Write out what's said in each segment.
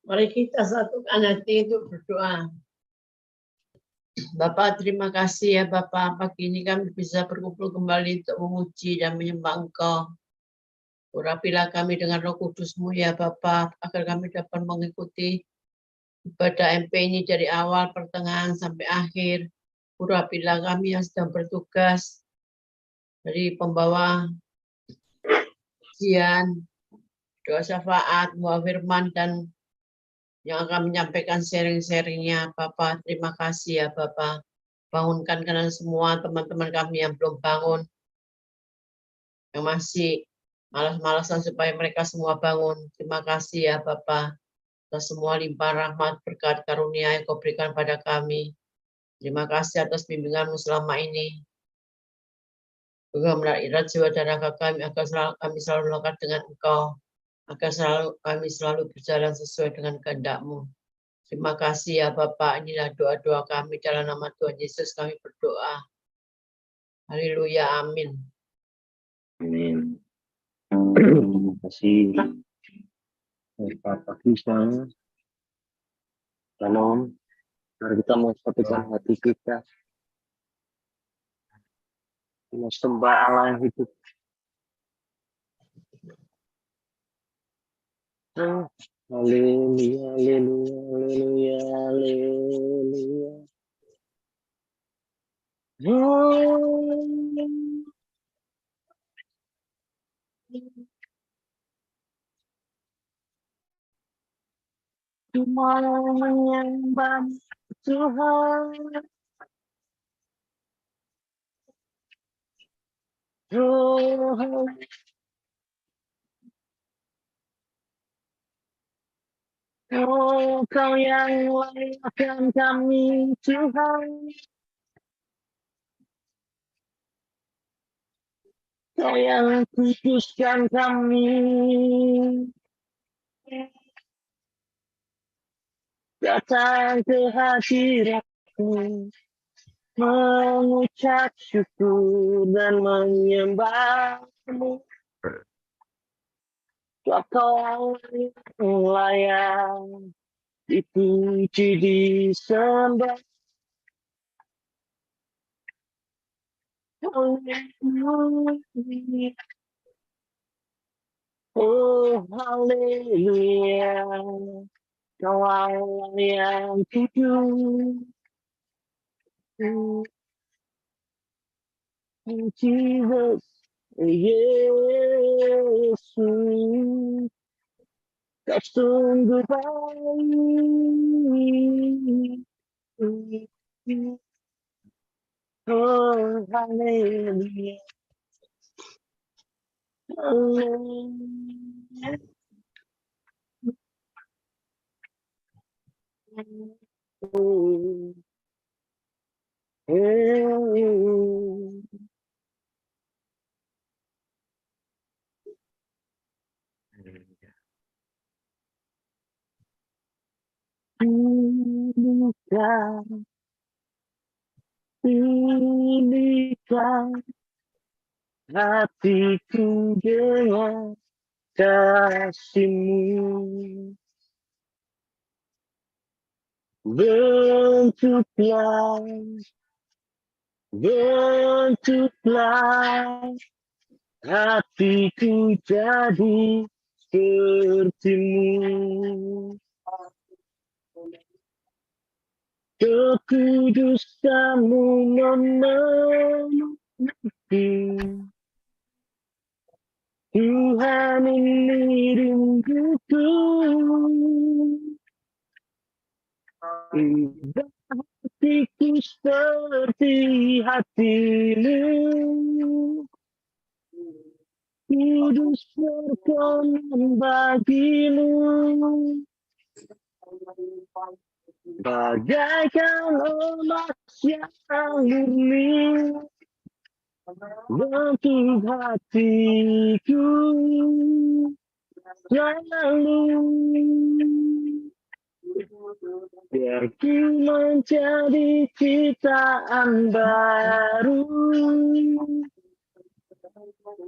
Mari kita satukan hati untuk berdoa. Bapak, terima kasih ya Bapak, pagi ini kami bisa berkumpul kembali untuk memuji dan menyembah Engkau. Urapilah kami dengan Roh Kudus-Mu ya Bapak, agar kami dapat mengikuti ibadah MP ini dari awal, pertengahan, sampai akhir. Urapilah kami yang sedang bertugas dari pembawa ujian, doa syafaat, membawa firman, dan yang akan menyampaikan sharing-sharingnya. Bapak, terima kasih ya Bapak. Bangunkan kalian semua teman-teman kami yang belum bangun, yang masih malas-malasan supaya mereka semua bangun. Terima kasih ya Bapak. Atas semua limpahan rahmat berkat karunia yang Kau berikan pada kami. Terima kasih atas bimbingan-Mu selama ini. Juga melahirkan jiwa dan raga kami agar kami selalu lekat dengan Engkau. Agar kami selalu berjalan sesuai dengan kehendak-Mu. Terima kasih ya Bapak, inilah doa-doa kami dalam nama Tuhan Yesus kami berdoa. Haleluya, amin. Amin. Terima kasih Bapak Krishna. Shalom. Mari kita mensatukan hati kita. Kita sembah Allah yang hidup. Haleluya, haleluya, haleluya, haleluya. Cuma menyembah Tuhan. Tuhan. Oh, Kau yang layakkan kami, Tuhan. Kau yang kuduskan kami. Datang ke hadirat-Mu, mengucap syukur dan menyembah-Mu. Kau yang layak dipuji, disembah. Haleluya. Oh, haleluya. Kau Allah yang kudus. Jesus, Yesus, Kau sungguh baik. Oh, haleluya. Haleluya. Oh, pulihkan hatiku dengan kasih-Mu. Bentuklah hatiku jadi seperti-Mu. Kekudusan-Mu memenuhi Tuhan, ini rinduku. Hatiku seperti hati-Mu, kudus berkenan bagi-Mu, bagaikan emas yang murni untuk hatiku selalu. Biar ku menjadi ciptaan baru,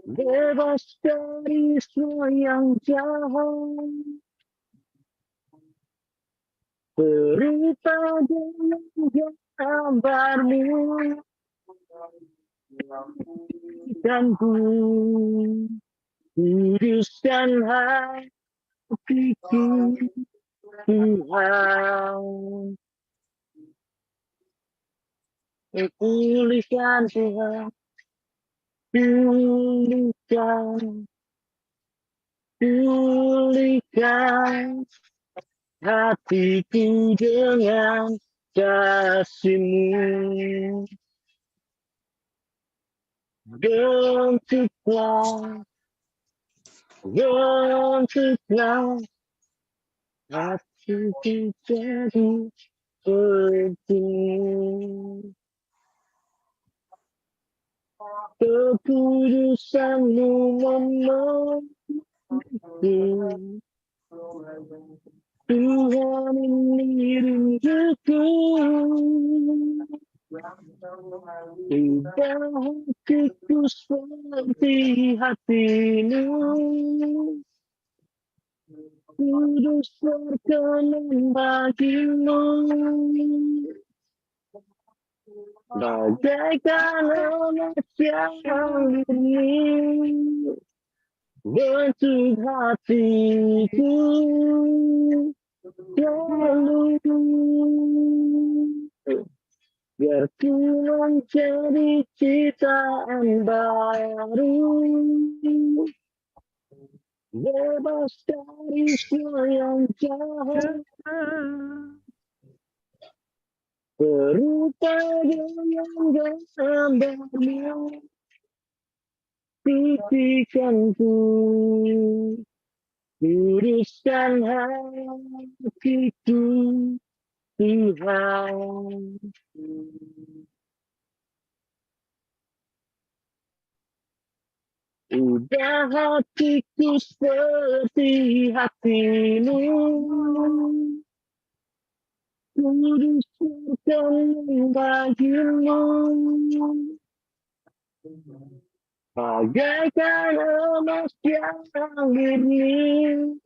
bebas dari semua yang jahat, serupa dengan gambar-Mu, dan kuduskan hatiku, Tuhan. Pulihkan Tuhan, pulihkan hatiku dengan kasih-Mu. Bentuklah hatiku jadi seperti-Mu. Kekudusan-Mu memenuhi Tuhan, ini rinduku. Ubah hatiku seperti hati-Mu, kudus berkenan bagi-Mu, bagaikan emas yang murni bentuk hatiku selalu. Biar ku menjadi ciptaan baru, bebas dari semua yang jahat, serupa dengan gambar-Mu, sucikanku, kuduskan hatiku, Tuhan. Ubah hatiku seperti hati-Mu, kudus berkenan bagi-Mu, bagaikan emas yang murni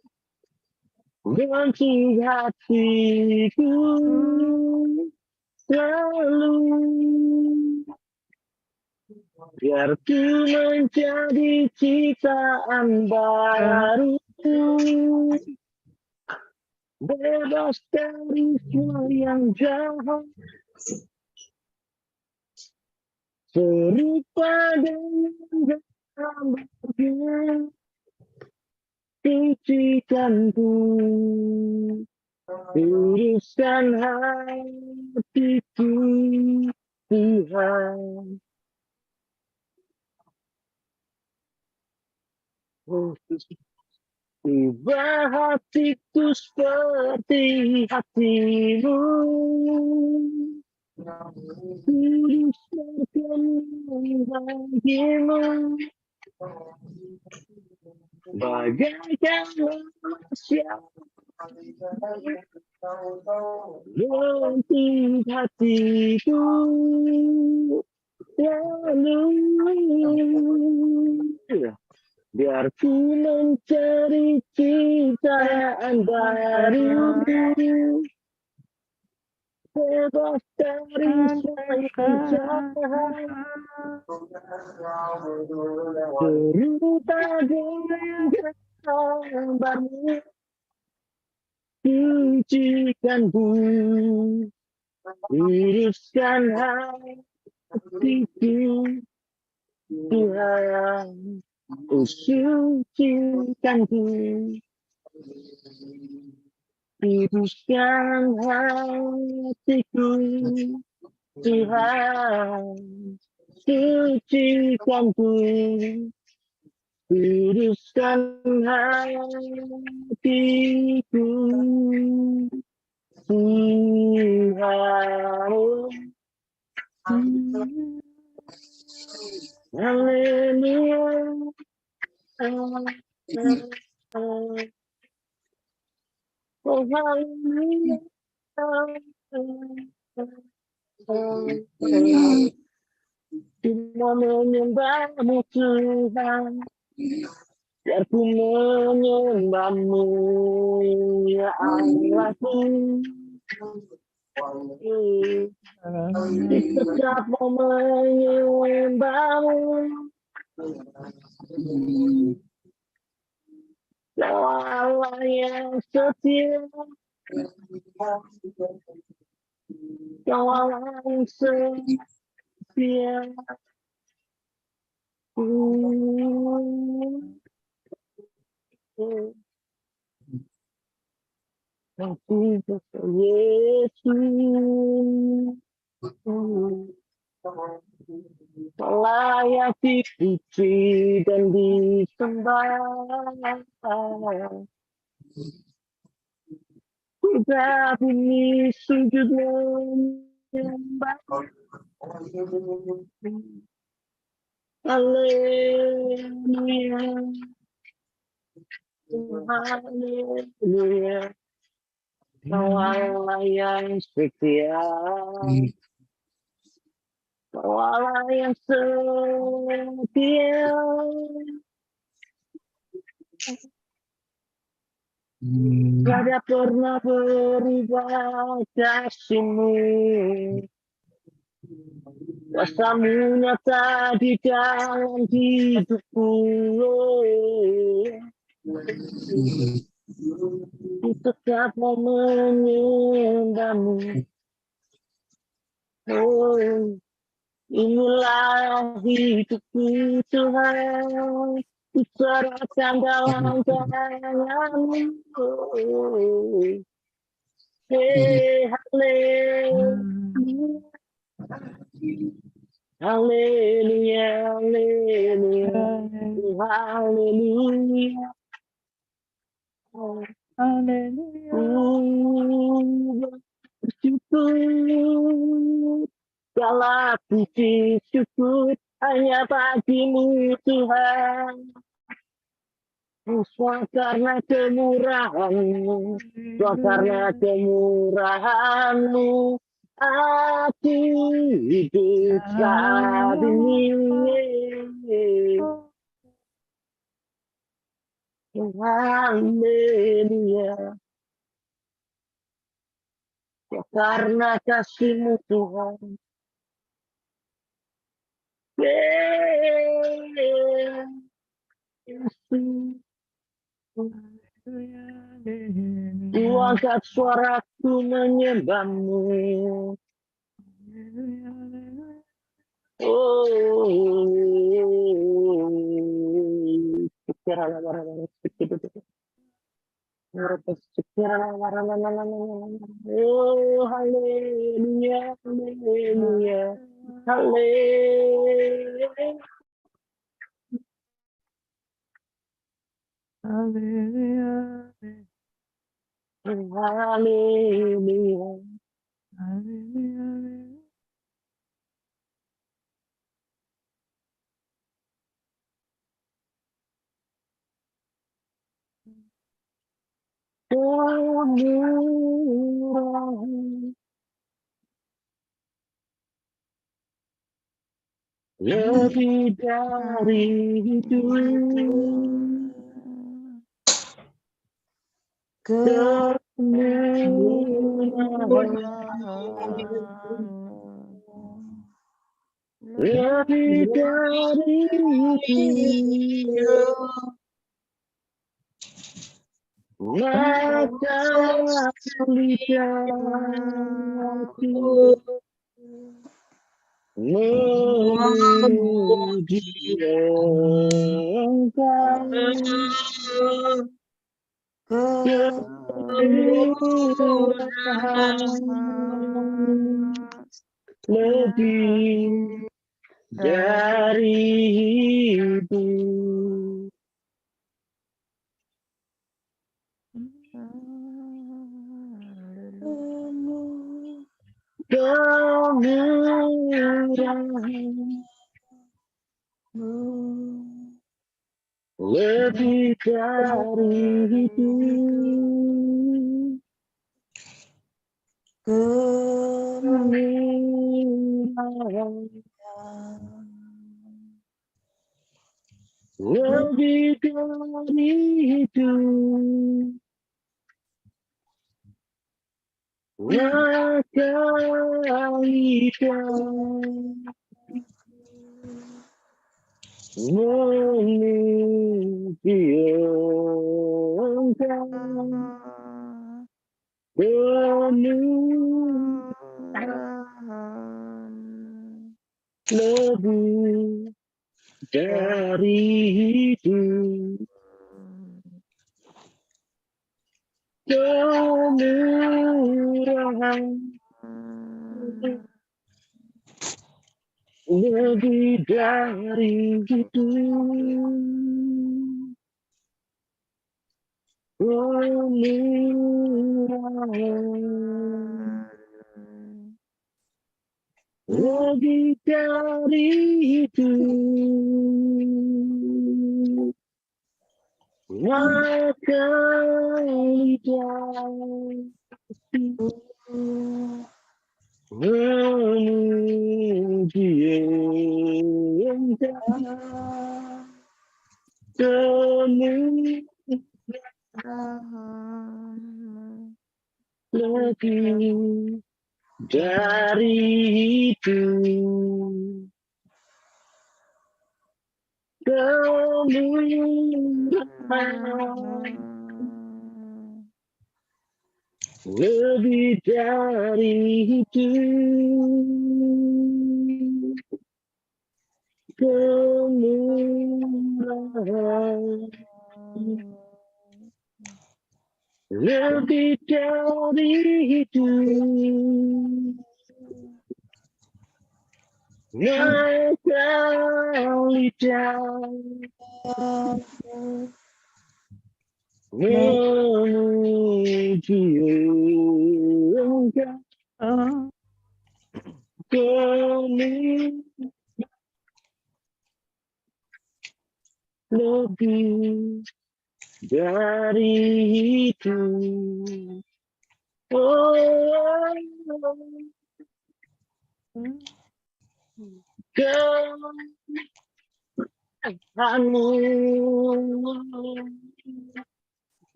bentuk hatiku selalu. Biar ku menjadi ciptaan baru, bebas dari semua yang jahat, serupa dengan gambar-Mu, sucikanku, kuduskan hatiku, Tuhan. Ubah hatiku seperti hati-Mu, kudus berkenan bagi-Mu, bagaikan emas yang Untuk hatiku lalu biar ku mencari cintaan baru, bebas dari semua cerita dengan gambarmu, sucikanku, luruskan hatiku, Tuhan, sucikanku, luruskan hatiku, Tuhan, sucikanku, luruskan hatiku, Tuhan. Hallelujah. Oh, hallelujah. Cuma menyembahmu Tuhan, biar ku menyembahmu ya Allahku. Di setiap momen menyembahmu, Kau Allah yang setia, Kau Allah yang setia. Yesus, layak dipuji dan disembah. Kita bumi sujud menyembah. Haleluya, haleluya. Kau Allah yang setia, Kau Allah yang setia. Tiada pernah berubah kasih-Mu, kuasa-Mu nyata di dalam hidupku. Di setiap momen menyembah-Mu, oh, inilah hidupku Tuhan, ku serahkan dalam tangan-Mu. Hey, haleluya, haleluya, haleluya, haleluya. Bersyukur, segala puji syukur hanya bagi-Mu Tuhan. Semua karena kemurahan-Mu, semua karena kemurahan-Mu, aku hidup saat ini. Haleluya, karena kasih-Mu Tuhan. Ku angkat suaraku menyembah-Mu. Oh, haleluya, haleluya, haleluya. Haleluya. lebih dari itu. Lebih dari itu, maka lidahku memuji Engkau. Lebih dari itu. Kemurahanmu lebih dari itu. Lebih dari itu, maka memuji Engkau. Lebih dari itu, kemurahan lebih dari itu. Kemurahan lebih dari itu. Maka lidahku memuji Engkau. Lebih dari itu, kemurahan lebih dari itu, kemurahan lebih dari itu. Maka lidahku memuji Engkau. Lebih dari itu. Oh, Tuhanmu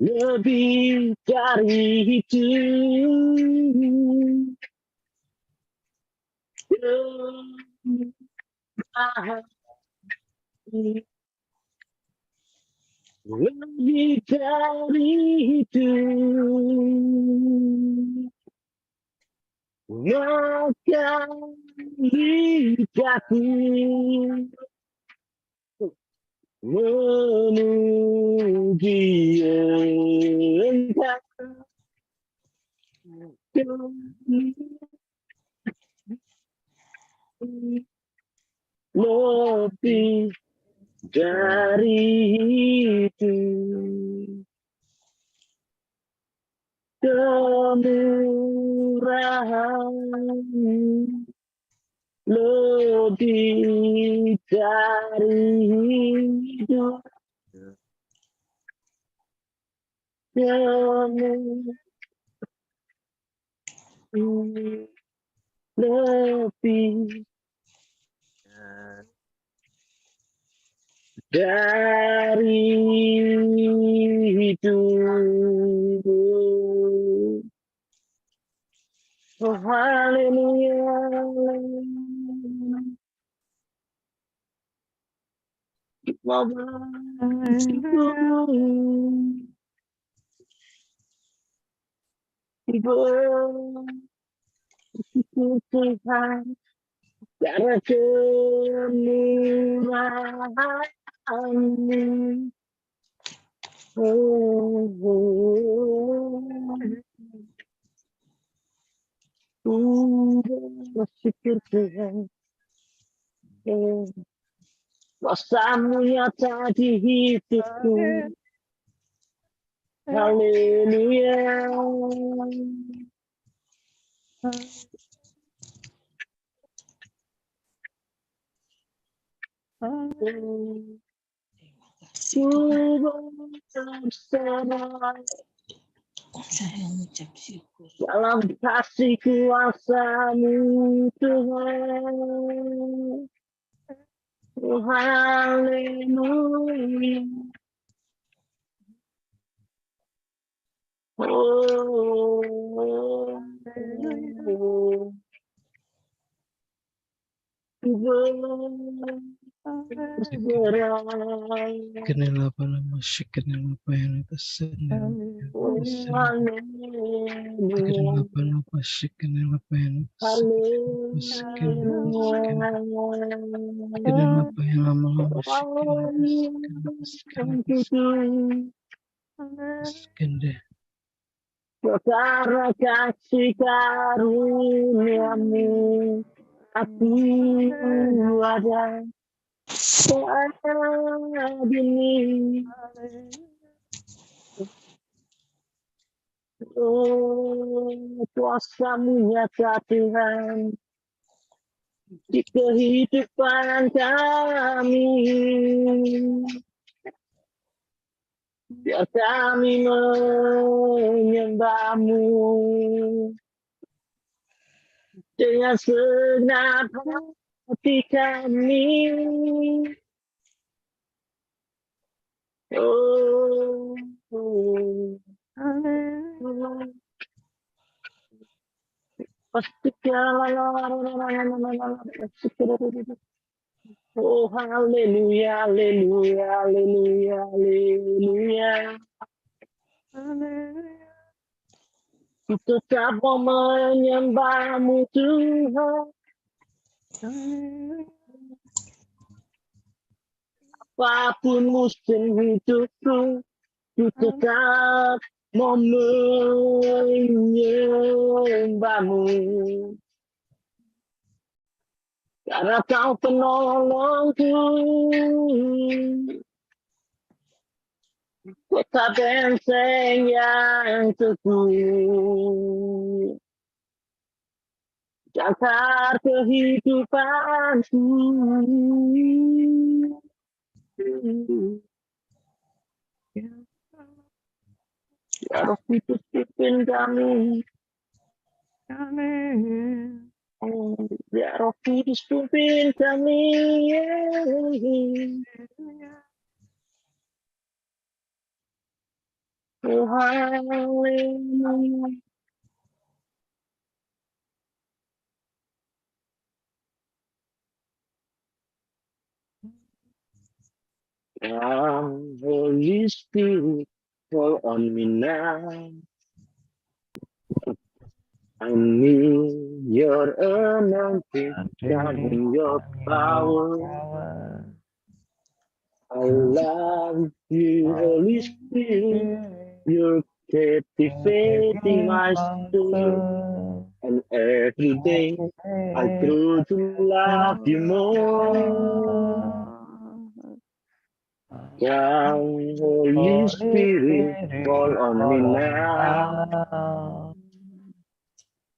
lebih dari itu. Lebih dari itu, maka lidahku memuji Engkau. Lebih dari itu, kemurahan lebih dari hidup. Lebih dari hidupku. Oh haleluya, Tuhan, karena kemurahan-Mu. Bersyukur Tuhan, kuasa-Mu nyata di hidupku. Haleluya. Dalam kasih kuasa-Mu Tuhan. Oh, haleluya. Kenapa lama sih kenapa yang kesan kenapa lama sih kenapa yang kenapa yang lama-lama sih kenapa Karena kasih karunia-Mu, aku ada saat ini. Oh, kuasa-Mu nyata Tuhan di kehidupan kami. Biar kami menyembah-Mu dengan segenap hati kami. Oh, oh, haleluya, haleluya, haleluya, haleluya. Kita tetap mau menyembah-Mu Tuhan. Apapun musim hidupku, ku tetap mau menyembah-Mu. Karena Kau penolongku, kota benteng yang teguh. Jangkar kehidupanku. Ya Roh Kudus pimpin kami. Ya Roh Kudus pimpin kami. Oh, haleluya. Holy Spirit, fall on me now. I need your anointing, carrying your power. I love you, Holy Spirit. You're captivating my soul. And every day I grow to love you more. Come, Holy Spirit, fall on me now.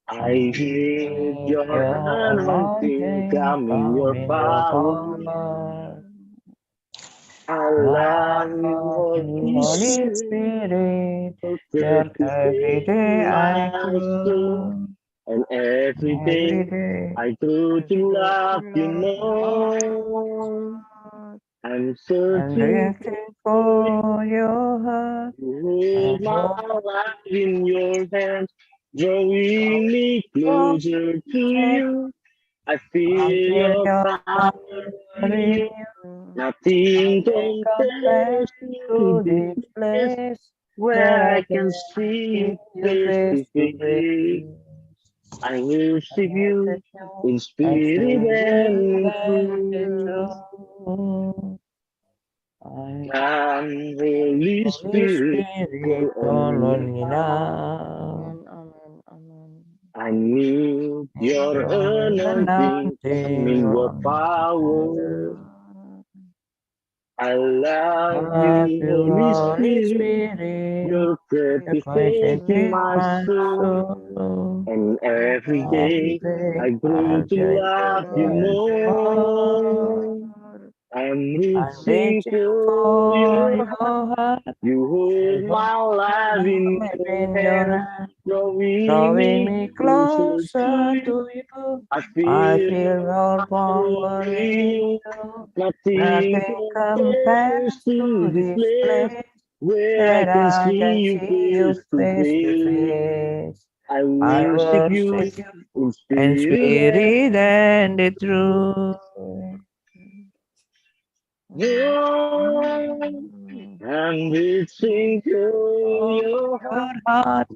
I need your anointing, come in your power. I love you, Holy Spirit, your every day I grow. And every day I grow to love you more. I'm searching for your heart. you hold my life in your hands, drawing me closer to you. I feel your power in you. Nothing compares to this place where I can see you face to face. I worship you in spirit and in truth. And Holy Spirit, fall on me now. I need your anointing in your power. I love you, Holy Spirit. Your presence in my soul. And every day I grow to love you more. I'm reaching for your heart. You hold my life in your hands, drawing me closer to you. I feel your power in you. Nothing compares to this place where I can see you face to face. I worship you in spirit and in truth. I'm reaching for your heart.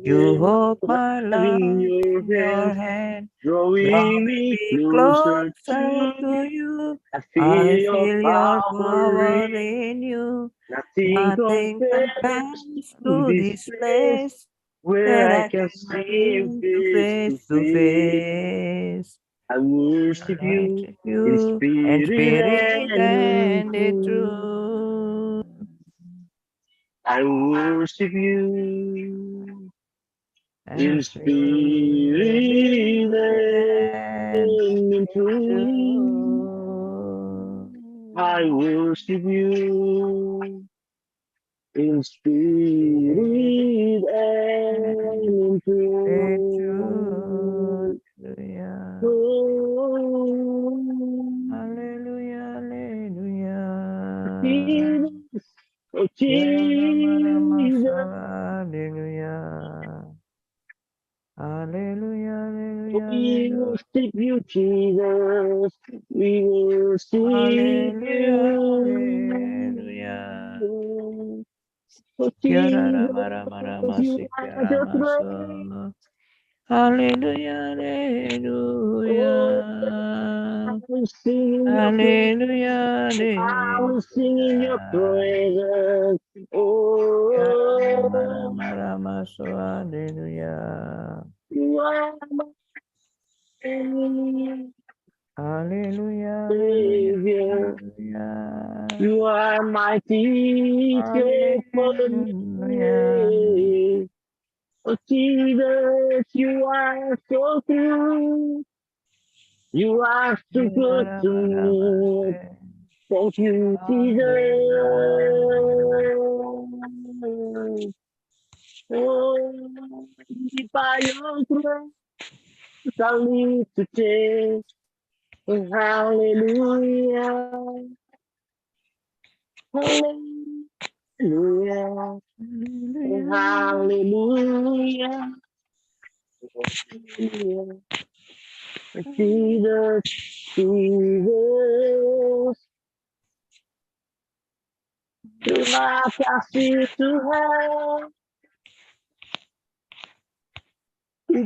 You hold my love in your hand, drawing me closer to you. I feel your power in you. Nothing compares to this place where I can see you face to face. I worship you in spirit and in truth. I worship you in spirit and in truth. I worship you in spirit and in truth. Hallelujah, hallelujah. Jesus, oh Jesus. Hallelujah. Hallelujah, hallelujah. We worship you, Jesus. We worship you. Hallelujah. Oh, Jesus, you are the great. Hallelujah, hallelujah. Hallelujah, hallelujah. I will sing in your praises. Oh, hallelujah. You are my hallelujah, Savior. You are my teacher for me. Oh, Jesus, you are so true. You are so good to me. Thank you, Jesus. Oh, by your grace, I live to take. Hallelujah. Hallelujah. Hallelujah. Hallelujah. Jesus, Jesus, terima kasih Tuhan,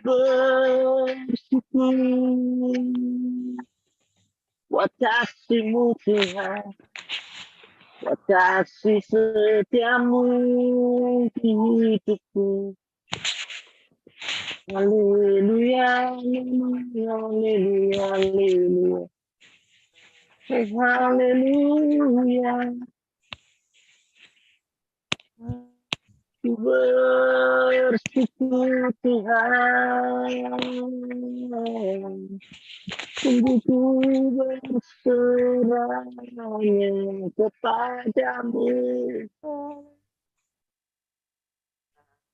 bersyukur buat kasih-Mu Tuhan, buat kasih setiamu di hidupku. Haleluya, haleluya, haleluya, haleluya. Haleluya. Bersyukur Tuhan, sungguh berserah hanya kepadamu.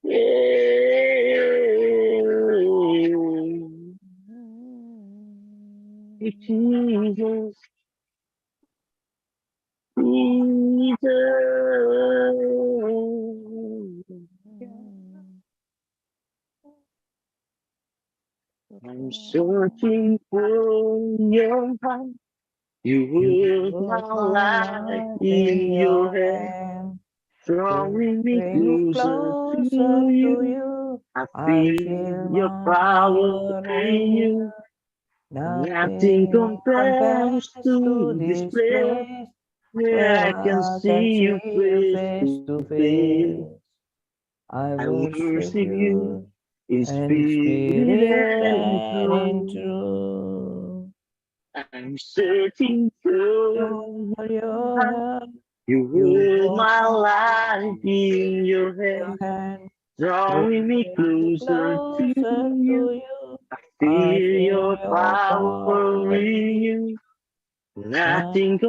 Jesus, I'm searching for your heart. You hold my life in your hand, drawing me Bring me closer to closer to you. you. I I feel feel your my power power in in you. you. Nothing Nothing compares compares to to this this place place where where I can I can see you see you face face to to face. face. I I worship worship you you in in spirit spirit and and in truth. truth. I'm searching for Your hand, you you hold hold my my life in your your hand, hand, drawing me bring me closer to closer to you. you. I I feel feel your your power power in in you. you. Nothing compares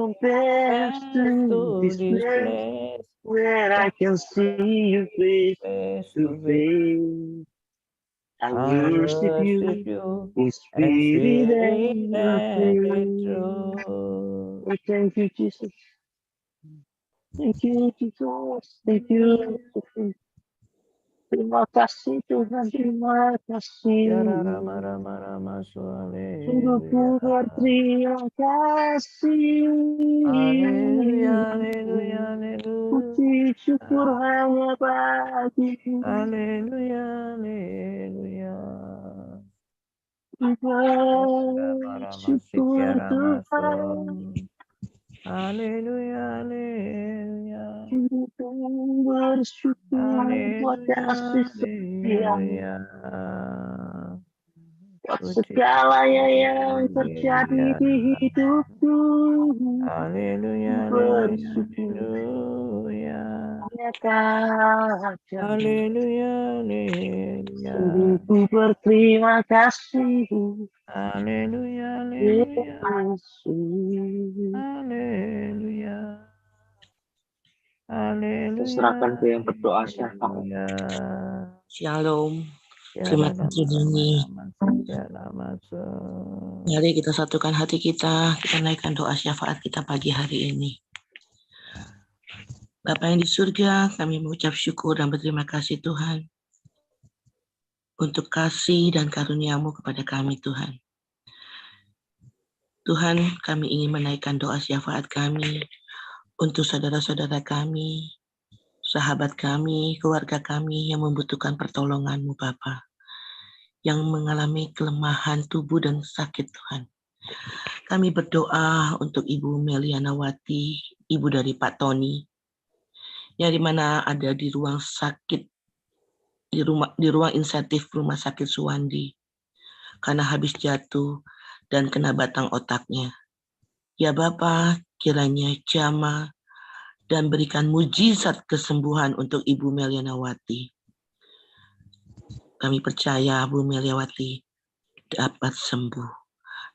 Compares to to this this place place where where I can I can see you see you face face to to face. face. I I worship worship you you in in spirit spirit and and in truth. truth. Oh, thank you, Jesus. Thank you, Jesus. Thank you. Terima kasih Tuhan, terima Ya kasih. rama rama rama Sungguh haleluya. ku berterima kasih. Haleluya, haleluya, haleluya. Puji syukur hanya bagimu. Haleluya, haleluya. Rama rama sikya Bersyukur rama Tuhan. Haleluya, haleluya. Bersyukur buat Haleluya, kasih setiamu. haleluya. Buat Puji segalanya yang terjadi haleluya. di hidupku. Haleluya, haleluya, Bersyukur haleluya. hanya kehadiranmu. Haleluya, haleluya. Sungguh ku berterima kasih. Haleluya, haleluya. Yesus. Haleluya. Kita Haleluya. serahkan ke yang berdoa syafaat. Haleluya. Shalom. Ya Terima rama kasih rama Dani. rama sikya rama so. Mari kita satukan hati kita naikkan doa syafaat kita pagi hari ini. Bapa yang di surga, kami mengucap syukur dan berterima kasih Tuhan untuk kasih dan karunia-Mu kepada kami Tuhan. Tuhan, kami ingin menaikkan doa syafaat kami untuk saudara-saudara kami, sahabat kami, keluarga kami yang membutuhkan pertolongan-Mu Bapa, yang mengalami kelemahan tubuh dan sakit Tuhan. Kami berdoa untuk Ibu Melianawati, ibu dari Pak Tony, yang dimana ada di ruang sakit, di ruang insentif Rumah Sakit Suwandi, karena habis jatuh dan kena batang otaknya. Ya Bapa, kiranya jamah dan berikan mujizat kesembuhan untuk Ibu Melianawati. Kami percaya Bu Melianawati dapat sembuh.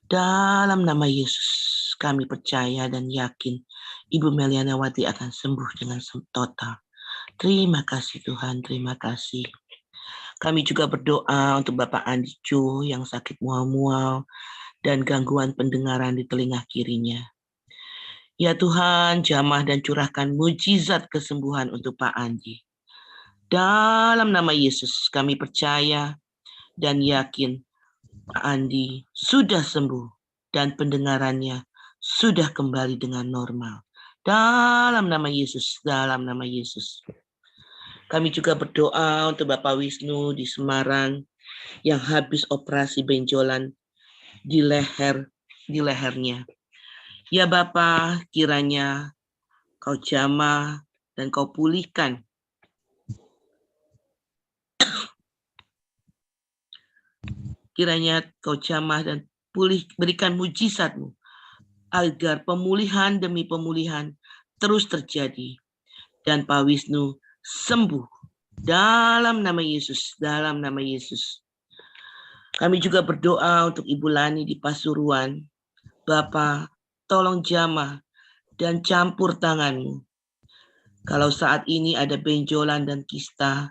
Dalam nama Yesus, kami percaya dan yakin Ibu Melianawati akan sembuh dengan total. Terima kasih Tuhan, terima kasih. Kami juga berdoa untuk Bapak Andi Jo yang sakit mual-mual dan gangguan pendengaran di telinga kirinya. Ya Tuhan, jamah dan curahkan mujizat kesembuhan untuk Pak Andi. Dalam nama Yesus, kami percaya dan yakin Pak Andi sudah sembuh dan pendengarannya sudah kembali dengan normal. Dalam nama Yesus, dalam nama Yesus. Kami juga berdoa untuk Bapak Wisnu di Semarang yang habis operasi benjolan di lehernya. Ya Bapa, kiranya Kau jamah dan Kau pulihkan kiranya Kau jamah dan berikan mujizat-Mu agar pemulihan demi pemulihan terus terjadi dan Pak Wisnu sembuh dalam nama Yesus, dalam nama Yesus. Kami juga berdoa untuk Ibu Lani di Pasuruan. Bapa, tolong jamah dan campur tangan-Mu. Kalau saat ini ada benjolan dan kista,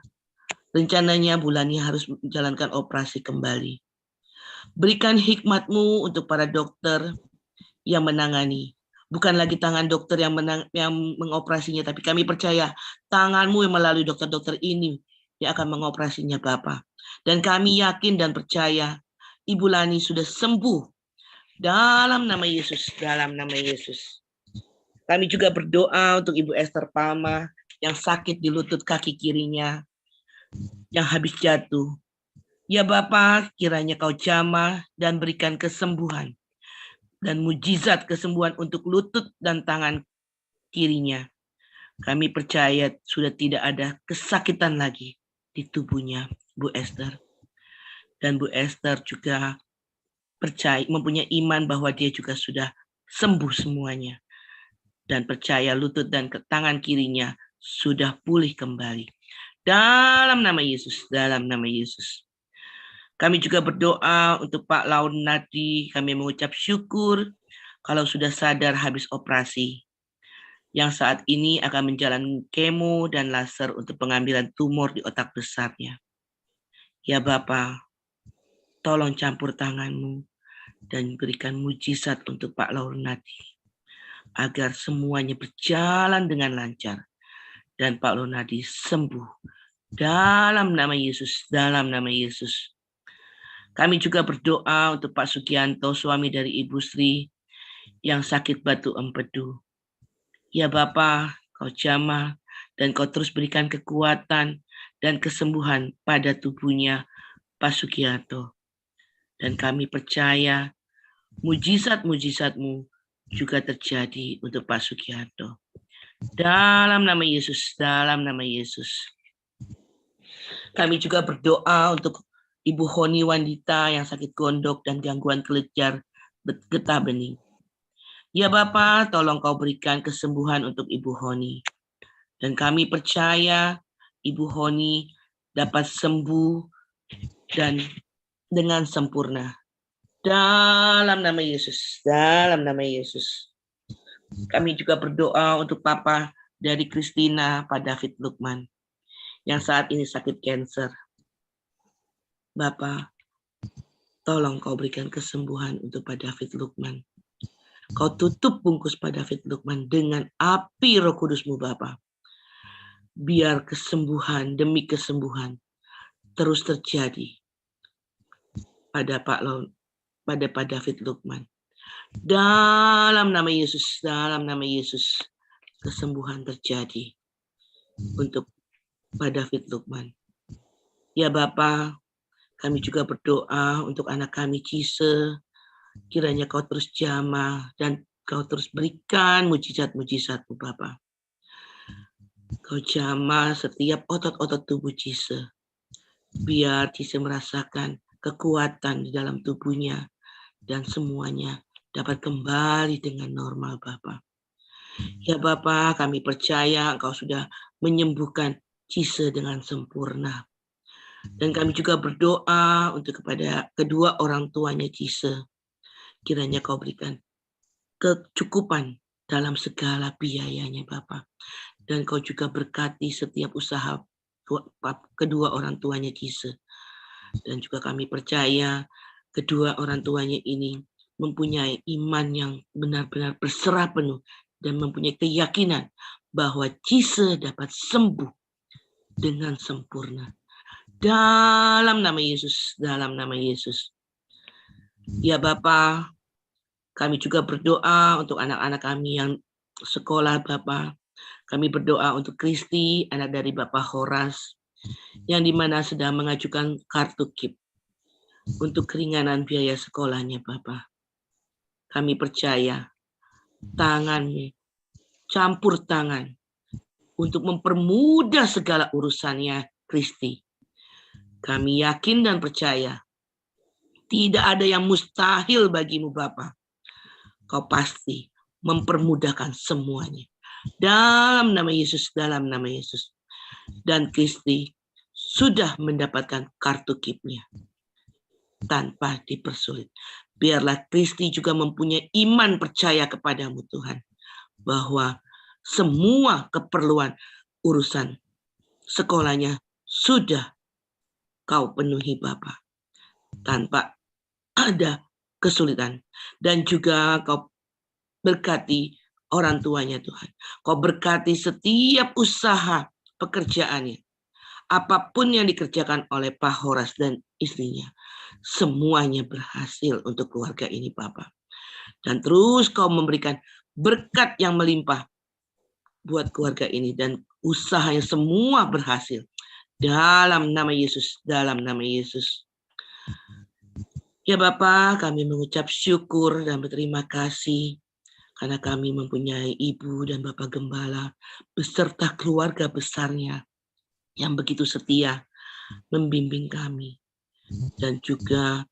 Rencananya bulan ini harus menjalankan operasi kembali. Berikan hikmat-Mu untuk para dokter yang menangani. Bukan lagi tangan dokter yang mengoperasinya, tapi kami percaya tangan-Mu yang melalui dokter-dokter ini yang akan mengoperasinya, Bapa. Dan kami yakin dan percaya Ibu Lani sudah sembuh dalam nama Yesus, dalam nama Yesus. Kami juga berdoa untuk Ibu Esther Palma yang sakit di lutut kaki kirinya, yang habis jatuh. Ya Bapa, kiranya Kau jamah dan berikan kesembuhan dan mujizat kesembuhan untuk lutut dan tangan kirinya. Kami percaya sudah tidak ada kesakitan lagi di tubuhnya Bu Esther. Dan Bu Esther juga percaya, mempunyai iman bahwa dia juga sudah sembuh semuanya. Dan percaya lutut dan tangan kirinya sudah pulih kembali. Dalam nama Yesus, dalam nama Yesus. Kami juga berdoa untuk Pak Launadi. Kami mengucap syukur kalau sudah sadar habis operasi. Yang saat ini akan menjalani kemo dan laser untuk pengambilan tumor di otak besarnya. Ya Bapa, tolong campur tangan-Mu dan berikan mujizat untuk Pak Launadi. Agar semuanya berjalan dengan lancar. Dan Pak Launadi sembuh. Dalam nama Yesus, dalam nama Yesus. Kami juga berdoa untuk Pak Sugianto, suami dari Ibu Sri, yang sakit batu empedu. Ya Bapa, Kau jamah dan Kau terus berikan kekuatan dan kesembuhan pada tubuhnya Pak Sugianto. Dan kami percaya mujizat-mujizat-Mu juga terjadi untuk Pak Sugianto. Dalam nama Yesus, dalam nama Yesus. Kami juga berdoa untuk Ibu Honi Wandita yang sakit gondok dan gangguan kelenjar getah bening. Ya Bapa, tolong Kau berikan kesembuhan untuk Ibu Honi. Dan kami percaya Ibu Honi dapat sembuh dan dengan sempurna. Dalam nama Yesus, dalam nama Yesus. Kami juga berdoa untuk Papa dari Christina, Pak David Lukman, yang saat ini sakit kanker. Bapa, tolong Kau berikan kesembuhan untuk Pak David Lukman. Kau tutup bungkus Pak David Lukman dengan api Roh Kudus-Mu Bapa. Biar kesembuhan demi kesembuhan terus terjadi pada Pak David Lukman. Dalam nama Yesus, dalam nama Yesus, kesembuhan terjadi untuk Pak David Lukman. Ya Bapa, kami juga berdoa untuk anak kami Cise. Kiranya Kau terus jamah dan Kau terus berikan mujizat-mujizat-Mu Bapa. Kau jamah setiap otot-otot tubuh Cise. Biar Cise merasakan kekuatan di dalam tubuhnya dan semuanya dapat kembali dengan normal Bapa. Ya Bapa, kami percaya Engkau sudah menyembuhkan Cise dengan sempurna. Dan kami juga berdoa untuk kepada kedua orang tuanya Cise. Kiranya Kau berikan kecukupan dalam segala biayanya Bapa. Dan Kau juga berkati setiap usaha kedua orang tuanya Cise. Dan juga kami percaya kedua orang tuanya ini mempunyai iman yang benar-benar berserah penuh dan mempunyai keyakinan bahwa Cise dapat sembuh dengan sempurna. Dalam nama Yesus, dalam nama Yesus. Ya Bapa, kami juga berdoa untuk anak-anak kami yang sekolah Bapa. Kami berdoa untuk Kristi, anak dari Bapak Horas, yang dimana sedang mengajukan kartu KIP untuk keringanan biaya sekolahnya Bapa. Kami percaya tangan-Mu campur tangan untuk mempermudah segala urusannya Kristi. Kami yakin dan percaya tidak ada yang mustahil bagimu Bapa. Kau pasti mempermudahkan semuanya. Dalam nama Yesus, dalam nama Yesus. Dan Kristi sudah mendapatkan kartu KIP-nya tanpa dipersulit. Biarlah Kristi juga mempunyai iman percaya kepadamu Tuhan. Bahwa semua keperluan urusan sekolahnya sudah Kau penuhi Bapa tanpa ada kesulitan. Dan juga Kau berkati orang tuanya Tuhan. Kau berkati setiap usaha pekerjaannya. Apapun yang dikerjakan oleh Pak Horas dan istrinya, semuanya berhasil untuk keluarga ini Bapa. Dan terus Kau memberikan berkat yang melimpah buat keluarga ini. Dan usahanya semua berhasil. Dalam nama Yesus, dalam nama Yesus. Ya Bapa, kami mengucap syukur dan berterima kasih karena kami mempunyai Ibu dan Bapak Gembala beserta keluarga besarnya yang begitu setia membimbing kami. Dan juga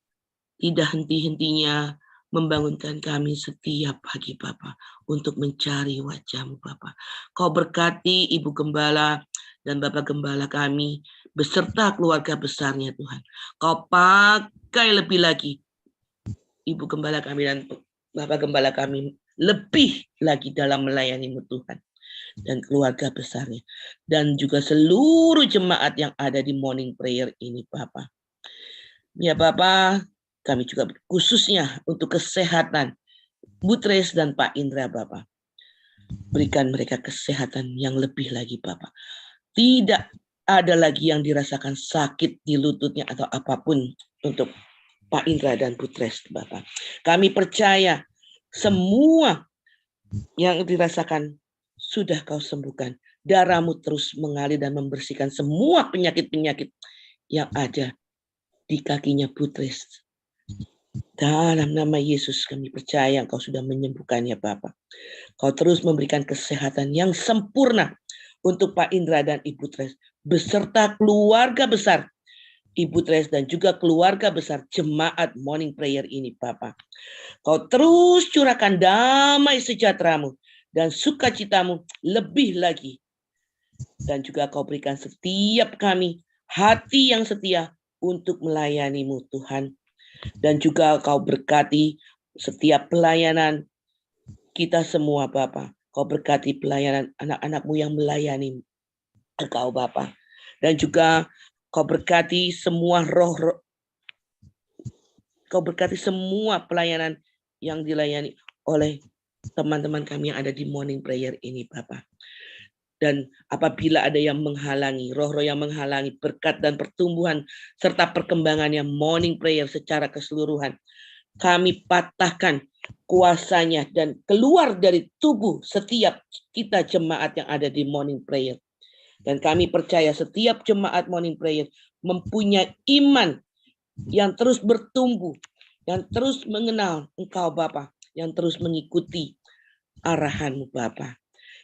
tidak henti-hentinya membangunkan kami setiap pagi Bapa untuk mencari wajah-Mu Bapa. Kau berkati Ibu Gembala dan Bapak Gembala kami beserta keluarga besarnya Tuhan. Kau pakai lebih lagi Ibu Gembala kami dan Bapak Gembala kami lebih lagi dalam melayani-Mu Tuhan. Dan keluarga besarnya. Dan juga seluruh jemaat yang ada di morning prayer ini Bapak. Ya Bapak, kami juga khususnya untuk kesehatan Butres dan Pak Indra Bapak. Berikan mereka kesehatan yang lebih lagi Bapak. Tidak ada lagi yang dirasakan sakit di lututnya atau apapun untuk Pak Indra dan Butres Bapak. Kami percaya semua yang dirasakan sudah Kau sembuhkan. Darah-Mu terus mengalir dan membersihkan semua penyakit-penyakit yang ada di kakinya Butres. Dalam nama Yesus kami percaya Engkau sudah menyembuhkannya Bapa. Kau terus memberikan kesehatan yang sempurna untuk Pak Indra dan Ibu Tres beserta keluarga besar Ibu Tres dan juga keluarga besar jemaat morning prayer ini Bapa. Kau terus curahkan damai sejahtera-Mu dan sukacita-Mu lebih lagi. Dan juga Kau berikan setiap kami hati yang setia untuk melayani-Mu Tuhan. Dan juga Kau berkati setiap pelayanan kita semua Bapa. Kau berkati pelayanan anak-anak-Mu yang melayani Engkau Bapa. Dan juga Kau berkati semua roh-roh. Kau berkati semua pelayanan yang dilayani oleh teman-teman kami yang ada di morning prayer ini Bapa. Dan apabila ada yang menghalangi, roh-roh yang menghalangi berkat dan pertumbuhan serta perkembangannya morning prayer secara keseluruhan, kami patahkan kuasanya dan keluar dari tubuh setiap kita jemaat yang ada di morning prayer. Dan kami percaya setiap jemaat morning prayer mempunyai iman yang terus bertumbuh, yang terus mengenal Engkau Bapa, yang terus mengikuti arahan-Mu Bapa.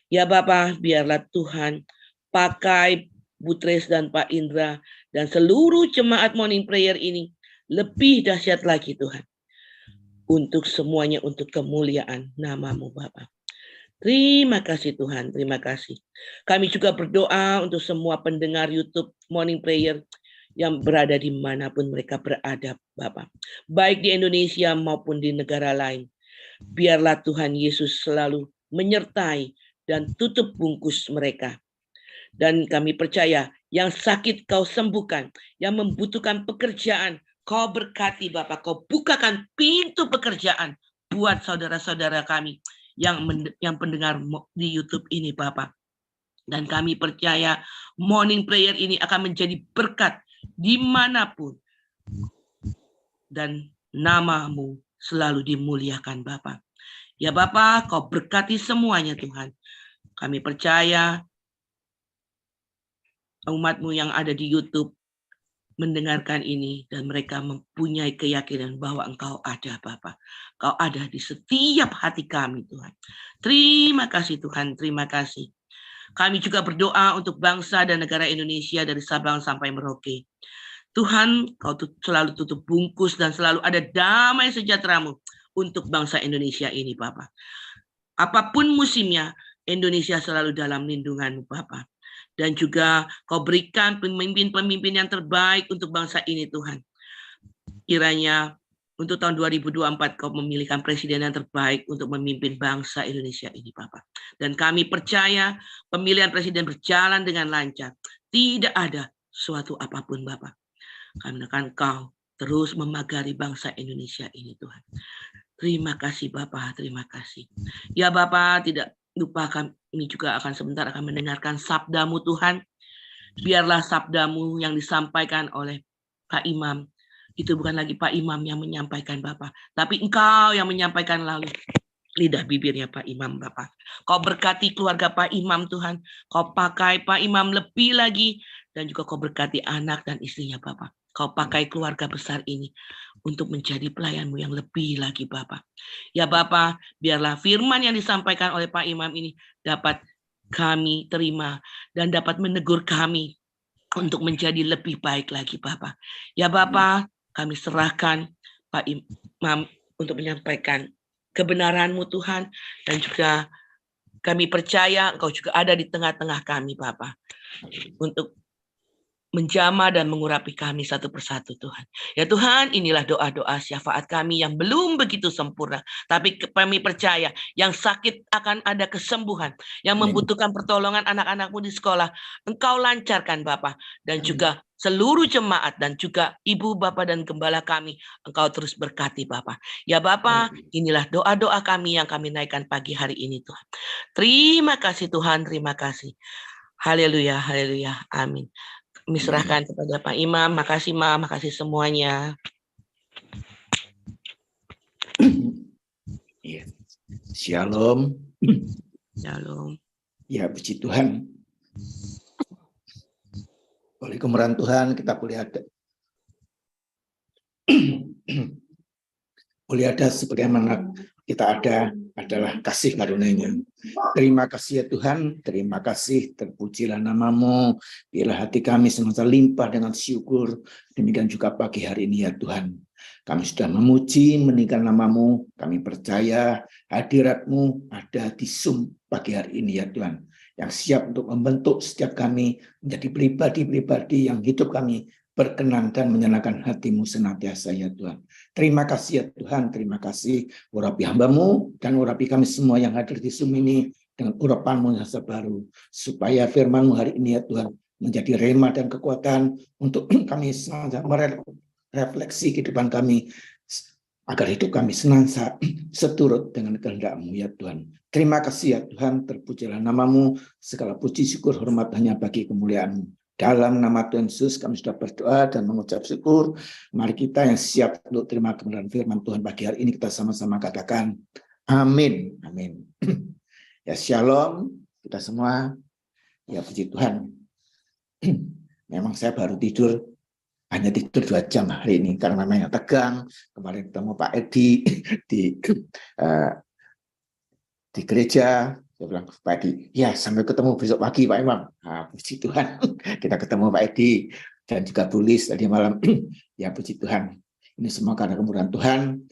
Ya Bapa, biarlah Tuhan pakai Butres dan Pak Indra dan seluruh jemaat morning prayer ini lebih dahsyat lagi Tuhan. Untuk semuanya, untuk kemuliaan nama-Mu Bapa. Terima kasih Tuhan, terima kasih. Kami juga berdoa untuk semua pendengar YouTube morning prayer yang berada di manapun mereka berada Bapak. Baik di Indonesia maupun di negara lain. Biarlah Tuhan Yesus selalu menyertai dan tutup bungkus mereka. Dan kami percaya yang sakit Kau sembuhkan, yang membutuhkan pekerjaan, Kau berkati Bapak, Kau bukakan pintu pekerjaan buat saudara-saudara kami yang pendengar di YouTube ini Bapak. Dan kami percaya morning prayer ini akan menjadi berkat dimanapun. Dan nama-Mu selalu dimuliakan Bapak. Ya Bapak, Kau berkati semuanya Tuhan. Kami percaya umat-Mu yang ada di YouTube mendengarkan ini dan mereka mempunyai keyakinan bahwa Engkau ada Bapa. Kau ada di setiap hati kami Tuhan. Terima kasih Tuhan, terima kasih. Kami juga berdoa untuk bangsa dan negara Indonesia dari Sabang sampai Merauke. Tuhan, Kau selalu tutup bungkus dan selalu ada damai sejahtera-Mu untuk bangsa Indonesia ini Bapa. Apapun musimnya, Indonesia selalu dalam lindungan-Mu Bapa. Dan juga Kau berikan pemimpin-pemimpin yang terbaik untuk bangsa ini Tuhan. Kiranya untuk tahun 2024 Kau memilihkan presiden yang terbaik untuk memimpin bangsa Indonesia ini Bapak. Dan kami percaya pemilihan presiden berjalan dengan lancar. Tidak ada suatu apapun Bapak. Karena kan Engkau terus memagari bangsa Indonesia ini Tuhan. Terima kasih Bapak, terima kasih. Ya Bapak, tidak lupa kami juga akan sebentar akan mendengarkan sabdamu Tuhan. Biarlah sabdamu yang disampaikan oleh Pak Imam, itu bukan lagi Pak Imam yang menyampaikan Bapak, tapi Engkau yang menyampaikan lalu lidah bibirnya Pak Imam Bapak. Kau berkati keluarga Pak Imam Tuhan, kau pakai Pak Imam lebih lagi, dan juga kau berkati anak dan istrinya Bapak. Kau pakai keluarga besar ini untuk menjadi pelayanmu yang lebih lagi Bapak. Ya Bapak, biarlah firman yang disampaikan oleh Pak Imam ini dapat kami terima dan dapat menegur kami untuk menjadi lebih baik lagi Bapak. Ya Bapak, kami serahkan Pak Imam untuk menyampaikan kebenaran-Mu Tuhan, dan juga kami percaya Engkau juga ada di tengah-tengah kami Bapak untuk menjamah dan mengurapi kami satu persatu Tuhan. Ya Tuhan, inilah doa-doa syafaat kami yang belum begitu sempurna, tapi kami percaya yang sakit akan ada kesembuhan, yang membutuhkan pertolongan anak-anak-Mu di sekolah, Engkau lancarkan Bapak, dan juga seluruh jemaat dan juga ibu Bapak dan gembala kami, Engkau terus berkati Bapak. Ya Bapak, inilah doa-doa kami yang kami naikkan pagi hari ini Tuhan. Terima kasih Tuhan, terima kasih. Haleluya, haleluya, amin. Kami serahkan kepada Pak Imam. Makasih Ma, makasih semuanya. Ya. Shalom. Shalom. Ya, puji Tuhan. Oleh kemurahan Tuhan kita boleh ada sebagaimana kita ada adalah kasih karunia-Nya. Terima kasih ya Tuhan, terima kasih, terpujilah nama-Mu. Biarlah hati kami senantiasa limpah dengan syukur. Demikian juga pagi hari ini ya Tuhan. Kami sudah memuji, meninggikan nama-Mu. Kami percaya hadirat-Mu ada di Zoom pagi hari ini ya Tuhan. Yang siap untuk membentuk setiap kami menjadi pribadi-pribadi yang hidup kami berkenan dan menyenangkan hati-Mu senantiasa ya Tuhan. Terima kasih ya Tuhan, terima kasih. Urapi hamba-Mu dan urapi kami semua yang hadir di Zoom ini dengan urapan-Mu yang baru. Supaya firman-Mu hari ini ya Tuhan menjadi rema dan kekuatan untuk kami senantiasa merefleksi kehidupan kami. Agar hidup kami senantiasa seturut dengan kehendak-Mu ya Tuhan. Terima kasih ya Tuhan, terpujilah nama-Mu. Segala puji syukur hormat hanya bagi kemuliaan-Mu. Dalam nama Tuhan Yesus kami sudah berdoa dan mengucap syukur. Mari kita yang siap untuk terima kebenaran firman Tuhan pagi hari ini kita sama-sama katakan amin. Amin. Ya shalom kita semua. Ya puji Tuhan. Memang saya baru tidur, hanya tidur 2 jam hari ini karena memang tegang. Kemarin ketemu Pak Edi di gereja. Saya bilang, Pak Edi, ya sampai ketemu besok pagi Pak Imam. Nah, puji Tuhan, kita ketemu Pak Edi dan juga Bulis tadi malam. Ya puji Tuhan, ini semua karena kemurahan Tuhan.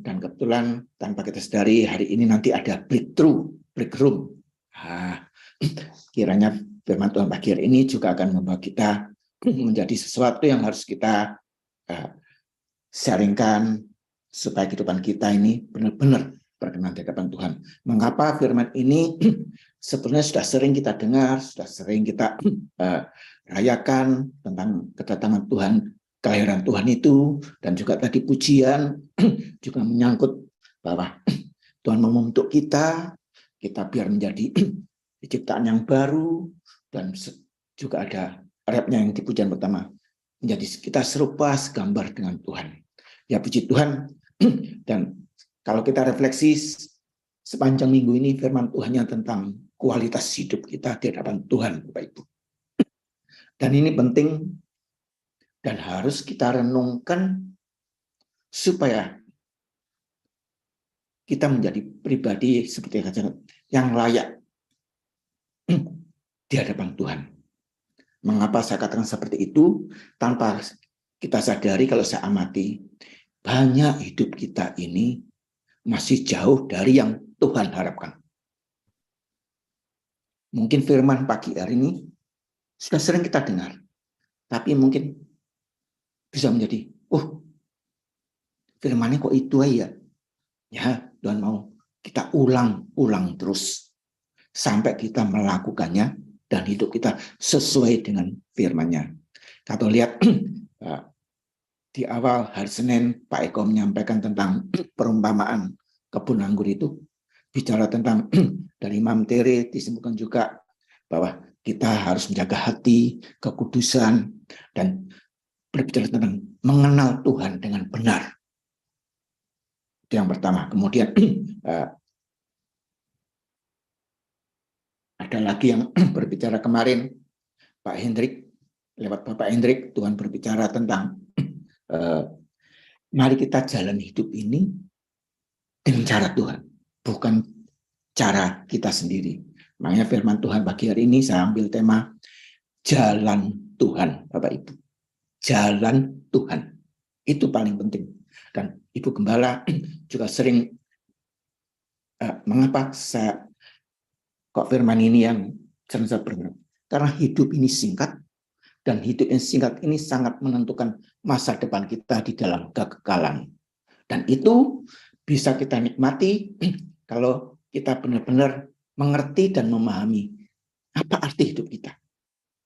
Dan kebetulan tanpa kita sadari hari ini nanti ada break room. Nah, kiranya firman Tuhan pagi hari ini juga akan membawa kita menjadi sesuatu yang harus kita sharingkan supaya kehidupan kita ini benar-benar berkenan di hadapan Tuhan. Mengapa firman ini sebenarnya sudah sering kita dengar, sudah sering kita rayakan tentang kedatangan Tuhan, kelahiran Tuhan itu, dan juga tadi pujian juga menyangkut bahwa Tuhan membentuk kita biar menjadi ciptaan yang baru, dan juga ada rapnya yang di pujian pertama, menjadi kita serupa segambar dengan Tuhan. Ya puji Tuhan. Dan kalau kita refleksi sepanjang minggu ini firman Tuhannya tentang kualitas hidup kita di hadapan Tuhan, Bapak Ibu. Dan ini penting dan harus kita renungkan supaya kita menjadi pribadi seperti yang layak di hadapan Tuhan. Mengapa saya katakan seperti itu? Tanpa kita sadari, kalau saya amati, banyak hidup kita ini masih jauh dari yang Tuhan harapkan. Mungkin firman pagi hari ini sudah sering kita dengar, tapi mungkin bisa menjadi, firmannya kok itu aja. Ya, Tuhan mau kita ulang terus sampai kita melakukannya dan hidup kita sesuai dengan firman-Nya. Kalau lihat Di awal hari Senin, Pak Eko menyampaikan tentang perumpamaan kebun anggur itu, bicara tentang dari Imam Tere disebutkan juga bahwa kita harus menjaga hati, kekudusan, dan berbicara tentang mengenal Tuhan dengan benar. Itu yang pertama. Kemudian ada lagi yang berbicara kemarin, Pak Hendrik, lewat Bapak Hendrik, Tuhan berbicara tentang mari kita jalan hidup ini dengan cara Tuhan, bukan cara kita sendiri. Makanya firman Tuhan pagi hari ini saya ambil tema jalan Tuhan, Bapak Ibu. Jalan Tuhan. Itu paling penting. Dan Ibu Gembala juga sering mengapa saya kok firman ini yang sering saya berenang? Karena hidup ini singkat, dan hidup yang singkat ini sangat menentukan masa depan kita di dalam kekekalan. Dan itu bisa kita nikmati kalau kita benar-benar mengerti dan memahami apa arti hidup kita.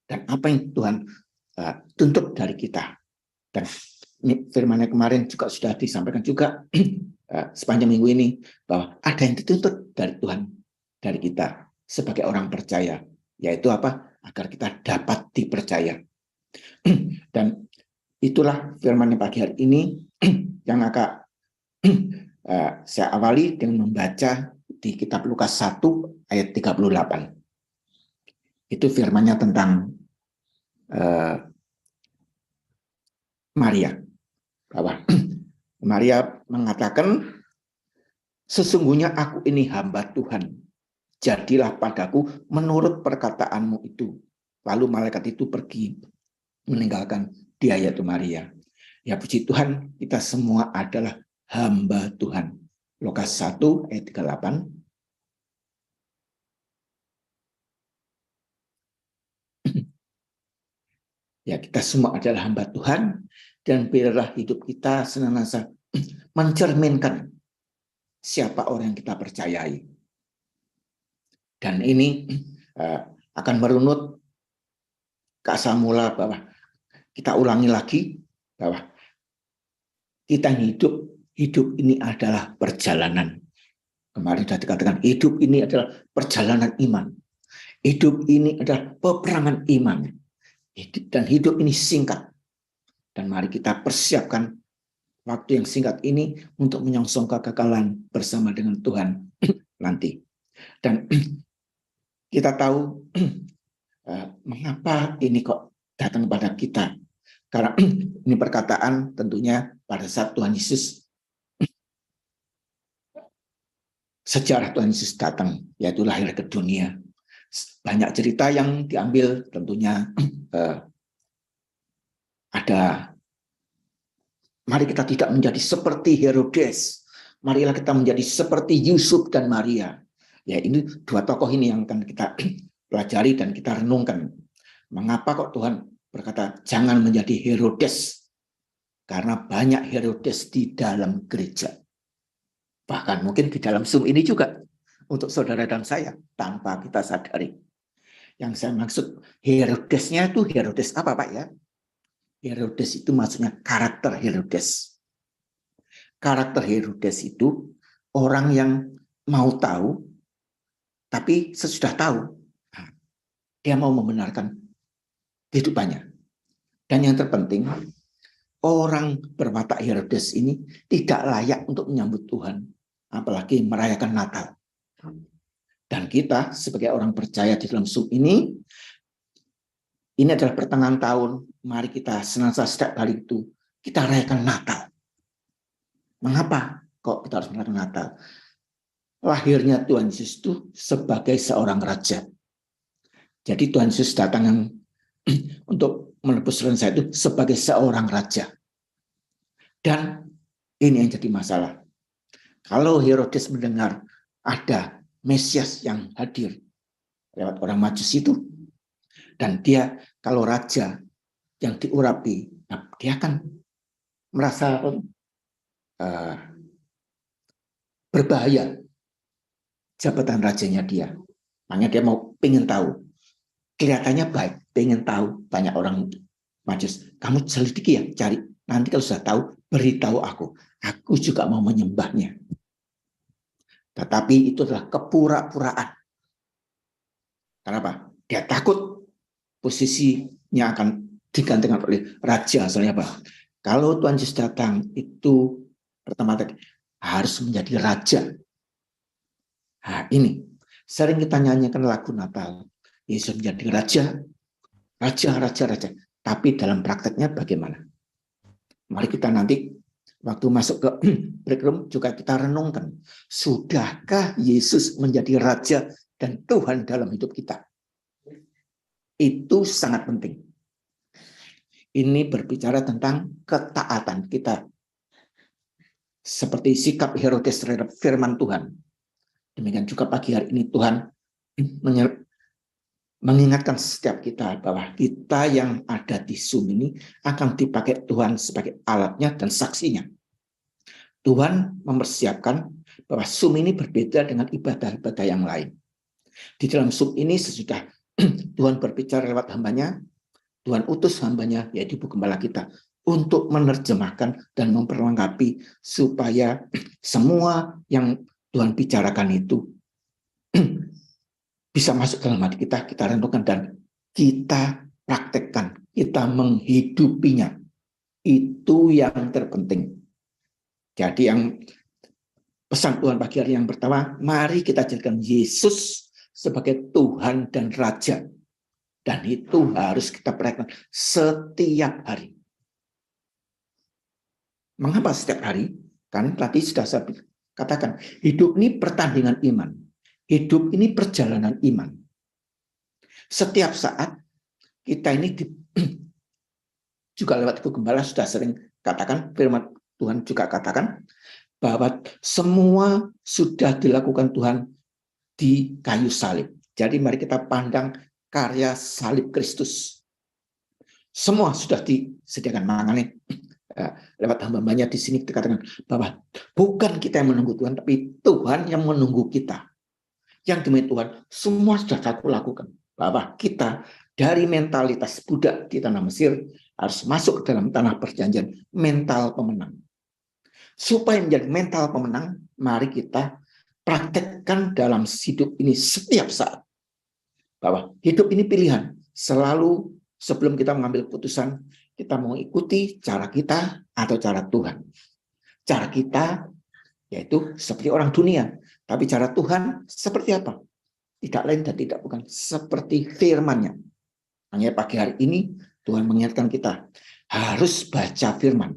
Dan apa yang Tuhan tuntut dari kita. Dan firman-Nya kemarin juga sudah disampaikan juga sepanjang minggu ini, bahwa ada yang dituntut dari Tuhan, dari kita sebagai orang percaya. Yaitu apa? Agar kita dapat dipercaya. Dan itulah firman pagi hari ini yang akan saya awali dengan membaca di kitab Lukas 1 ayat 38. Itu firmannya tentang Maria. Bahwa Maria mengatakan, sesungguhnya aku ini hamba Tuhan. Jadilah padaku menurut perkataanmu itu. Lalu malaikat itu pergi meninggalkan dia, yaitu Maria. Ya puji Tuhan, kita semua adalah hamba Tuhan. Lukas 1 ayat 38. Ya, kita semua adalah hamba Tuhan, dan biarlah hidup kita senantiasa mencerminkan siapa orang yang kita percayai. Dan ini akan merunut ke asal mula, bahwa kita ulangi lagi bahwa kita hidup ini adalah perjalanan. Kemarin sudah dikatakan hidup ini adalah perjalanan iman. Hidup ini adalah peperangan iman. Dan hidup ini singkat. Dan mari kita persiapkan waktu yang singkat ini untuk menyongsong kekekalan bersama dengan Tuhan nanti. Dan kita tahu mengapa ini kok datang kepada kita. Karena ini perkataan tentunya pada saat Tuhan Yesus, sejarah Tuhan Yesus datang, yaitu lahir ke dunia. Banyak cerita yang diambil tentunya ada, mari kita tidak menjadi seperti Herodes, marilah kita menjadi seperti Yusuf dan Maria. Ya, ini dua tokoh ini yang akan kita pelajari dan kita renungkan. Mengapa kok Tuhan berkata jangan menjadi Herodes? Karena banyak Herodes di dalam gereja. Bahkan mungkin di dalam Zoom ini juga untuk saudara dan saya tanpa kita sadari. Yang saya maksud Herodesnya itu Herodes apa, Pak ya? Herodes itu maksudnya karakter Herodes. Karakter Herodes itu orang yang mau tahu, tapi sesudah tahu, dia mau membenarkan kehidupannya. Dan yang terpenting, orang berwatak Herodes ini tidak layak untuk menyambut Tuhan, apalagi merayakan Natal. Dan kita sebagai orang percaya di dalam Zoom ini adalah pertengahan tahun, mari kita senantiasa setiap kali itu kita rayakan Natal. Mengapa kok kita harus merayakan Natal? Lahirnya Tuhan Yesus itu sebagai seorang raja. Jadi Tuhan Yesus datang untuk menebus dosa itu sebagai seorang raja. Dan ini yang jadi masalah. Kalau Herodes mendengar ada Mesias yang hadir lewat orang Majus itu, dan dia kalau raja yang diurapi, dia akan merasa berbahaya jabatan rajanya dia. Makanya dia mau pengen tahu. Kelihatannya baik, pengen tahu banyak orang Matius, kamu selidiki ya, cari. Nanti kalau sudah tahu, beritahu aku. Aku juga mau menyembahnya. Tetapi itu adalah kepura-puraan. Kenapa? Dia takut posisinya akan digantikan oleh raja. Soalnya apa? Kalau Tuhan Yesus datang, itu pertama tadi harus menjadi raja. Nah, ini sering kita nyanyikan lagu Natal. Yesus menjadi raja, raja, raja, raja. Tapi dalam prakteknya bagaimana? Mari kita nanti waktu masuk ke break room juga kita renungkan. Sudahkah Yesus menjadi raja dan Tuhan dalam hidup kita? Itu sangat penting. Ini berbicara tentang ketaatan kita. Seperti sikap Herodes terhadap firman Tuhan. Demikian juga pagi hari ini Tuhan mengingatkan setiap kita bahwa kita yang ada di Zoom ini akan dipakai Tuhan sebagai alatnya dan saksinya. Tuhan mempersiapkan bahwa Zoom ini berbeda dengan ibadah-ibadah yang lain. Di dalam Zoom ini sesudah Tuhan berbicara lewat hambanya, Tuhan utus hambanya, yaitu Ibu Gembala kita, untuk menerjemahkan dan memperlengkapi supaya semua yang Tuhan bicarakan itu bisa masuk dalam hati kita, kita renungkan dan kita praktekkan, kita menghidupinya. Itu yang terpenting. Jadi yang pesan Tuhan pagi hari yang pertama, mari kita jadikan Yesus sebagai Tuhan dan Raja. Dan itu harus kita praktekkan setiap hari. Mengapa setiap hari? Kan tadi sudah saya katakan, hidup ini pertandingan iman. Hidup ini perjalanan iman. Setiap saat kita ini juga lewat Ibu Gembala sudah sering katakan, firman Tuhan juga katakan bahwa semua sudah dilakukan Tuhan di kayu salib. Jadi mari kita pandang karya salib Kristus. Semua sudah disediakan. Makanya lewat hamba-hambanya di sini dikatakan bahwa bukan kita yang menunggu Tuhan, tapi Tuhan yang menunggu kita. Yang demi Tuhan, semua sudah aku lakukan. Bahwa kita dari mentalitas budak di tanah Mesir harus masuk ke dalam tanah perjanjian, mental pemenang. Supaya menjadi mental pemenang, mari kita praktekkan dalam hidup ini setiap saat. Bahwa hidup ini pilihan. Selalu sebelum kita mengambil keputusan, kita mau ikuti cara kita atau cara Tuhan. Cara kita yaitu seperti orang dunia. Tapi cara Tuhan seperti apa? Tidak lain dan tidak bukan seperti firman-Nya. Hanya pagi hari ini Tuhan mengingatkan kita harus baca firman.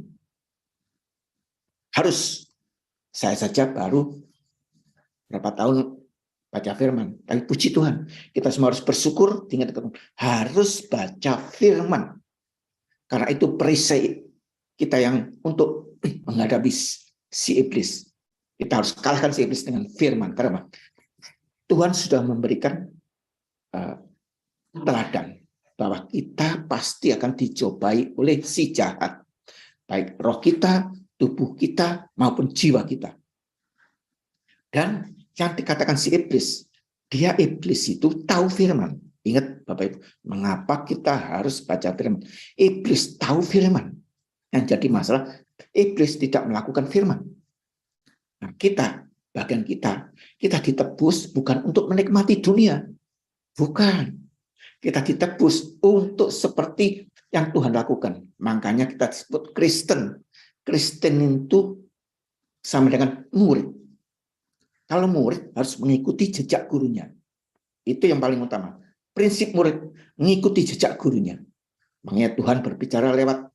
Harus. Saya saja baru berapa tahun baca firman. Tapi puji Tuhan, kita semua harus bersyukur, harus baca firman. Karena itu perisai kita yang untuk menghadapi si iblis. Kita harus kalahkan si iblis dengan firman. Karena Tuhan sudah memberikan teladan bahwa kita pasti akan dicobai oleh si jahat. Baik roh kita, tubuh kita, maupun jiwa kita. Dan yang dikatakan si iblis, dia iblis itu tahu firman. Ingat Bapak Ibu, mengapa kita harus baca firman? Iblis tahu firman. Yang jadi masalah, iblis tidak melakukan firman. Nah, bagian kita ditebus bukan untuk menikmati dunia. Bukan. Kita ditebus untuk seperti yang Tuhan lakukan. Makanya kita disebut Kristen. Kristen itu sama dengan murid. Kalau murid harus mengikuti jejak gurunya. Itu yang paling utama. Prinsip murid, mengikuti jejak gurunya. Makanya Tuhan berbicara lewat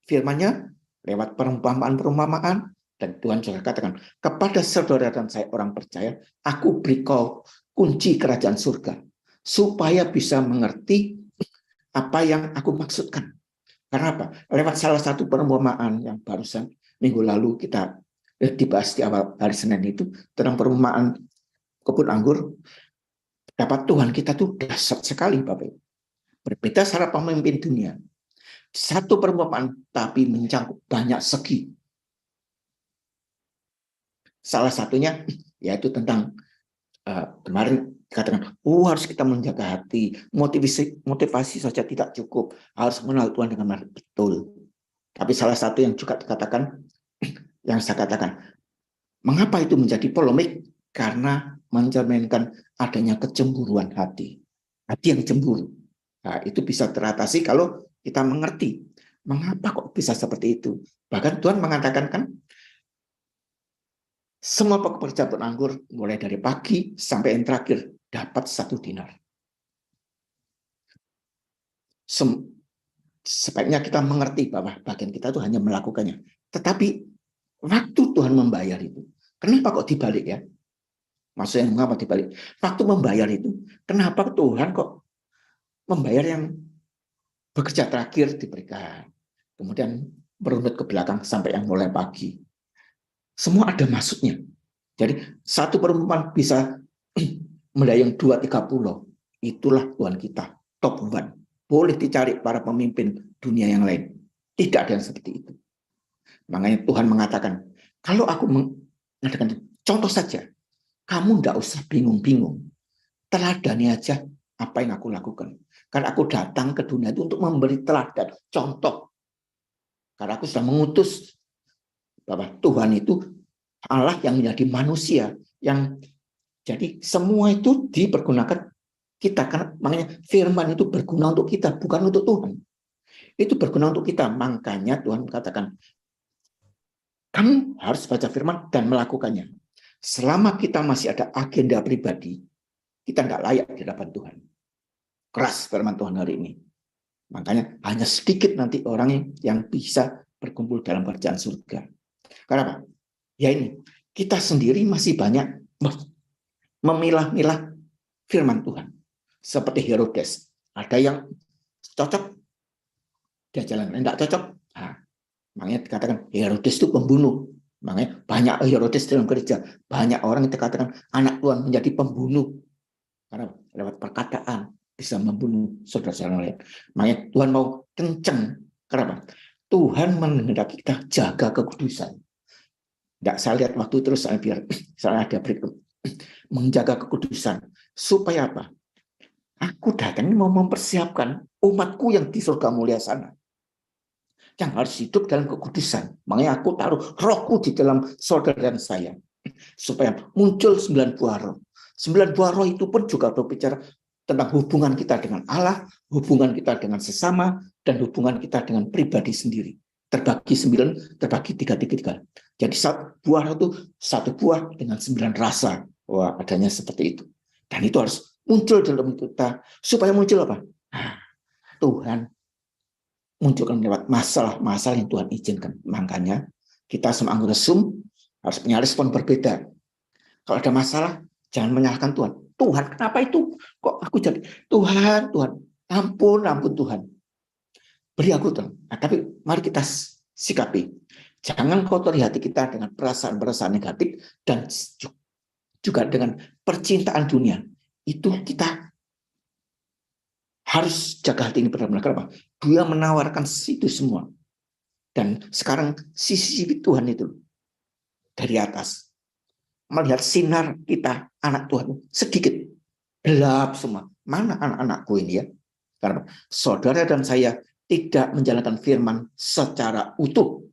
firman-Nya, lewat perumpamaan-perumpamaan, dan Tuhan juga katakan, kepada saudara dan saya orang percaya, aku beri kau kunci kerajaan surga, supaya bisa mengerti apa yang aku maksudkan. Karena apa? Lewat salah satu perumpamaan yang barusan minggu lalu kita dibahas di awal hari Senin itu, tentang perumpamaan kebun anggur, dapat Tuhan kita tuh dahsyat sekali, Bapak. Berbeda cara pemimpin dunia. Satu perumpamaan, tapi mencakup banyak segi. Salah satunya yaitu tentang kemarin Dikatakan, harus kita menjaga hati. Motivasi saja tidak cukup. Harus mengenal Tuhan dengan betul. Tapi salah satu yang juga dikatakan, yang saya katakan, mengapa itu menjadi polemik? Karena mencerminkan adanya kecemburuan hati. Hati yang cemburu. Nah, itu bisa teratasi kalau kita mengerti. Mengapa kok bisa seperti itu? Bahkan Tuhan mengatakan kan, semua pekerja penganggur mulai dari pagi sampai yang terakhir dapat 1 dinar. Sebaiknya kita mengerti bahwa bagian kita itu hanya melakukannya. Tetapi waktu Tuhan membayar itu, kenapa kok dibalik ya? Maksudnya mengapa dibalik? Waktu membayar itu, kenapa Tuhan kok membayar yang bekerja terakhir diberikan, kemudian berunut ke belakang sampai yang mulai pagi? Semua ada maksudnya. Jadi satu perempuan bisa mendayung 2-3 pulau. Itulah Tuhan kita, top one. Boleh dicari para pemimpin dunia yang lain. Tidak ada yang seperti itu. Makanya Tuhan mengatakan, kalau aku mengatakan contoh saja, kamu tidak usah bingung-bingung. Teladani aja apa yang aku lakukan. Karena aku datang ke dunia itu untuk memberi teladan, contoh. Karena aku sudah mengutus bahwa Tuhan itu Allah yang menjadi manusia. Jadi semua itu dipergunakan kita. Karena makanya firman itu berguna untuk kita, bukan untuk Tuhan. Itu berguna untuk kita. Makanya Tuhan katakan, kamu harus baca firman dan melakukannya. Selama kita masih ada agenda pribadi, kita tidak layak di hadapan Tuhan. Keras firman Tuhan hari ini. Makanya hanya sedikit nanti orang yang bisa berkumpul dalam kerajaan surga. Kenapa? Ya ini, kita sendiri masih banyak memilah-milah firman Tuhan. Seperti Herodes. Ada yang cocok, dia jalan. Tidak cocok. Nah, makanya dikatakan Herodes itu pembunuh. Makanya banyak Herodes dalam gereja. Banyak orang yang dikatakan anak Tuhan menjadi pembunuh. Karena lewat perkataan bisa membunuh saudara-saudara lain. Makanya Tuhan mau kenceng. Kenapa? Tuhan menghendaki kita jaga kekudusan. Tidak saya lihat waktu terus biar saya ada berikut. Menjaga kekudusan. Supaya apa? Aku datang mau mempersiapkan umatku yang di surga mulia sana. Yang harus hidup dalam kekudusan. Makanya aku taruh rohku di dalam saudara dan saya. Supaya muncul 9 buah roh. 9 buah roh itu pun juga berbicara tentang hubungan kita dengan Allah, hubungan kita dengan sesama, dan hubungan kita dengan pribadi sendiri. Terbagi 9, terbagi 3. Jadi 1 buah itu 1 buah dengan 9 rasa. Wah, adanya seperti itu. Dan itu harus muncul dalam kita. Supaya muncul apa? Tuhan munculkan lewat masalah-masalah yang Tuhan izinkan. Makanya kita sama anggota Zoom harus punya respon berbeda. Kalau ada masalah, jangan menyalahkan Tuhan. Tuhan, kenapa itu? Kok aku jadi? Tuhan, ampun Tuhan. Beri aku Tuhan. Nah, tapi mari kita sikapi. Jangan kotori hati kita dengan perasaan-perasaan negatif dan juga dengan percintaan dunia. Itu kita harus jaga hati ini benar-benar. Kenapa? Dia menawarkan itu semua. Dan sekarang sisi Tuhan itu dari atas. Melihat sinar kita, anak Tuhan, sedikit. Gelap semua. Mana anak-anakku ini ya? Karena saudara dan saya tidak menjalankan firman secara utuh.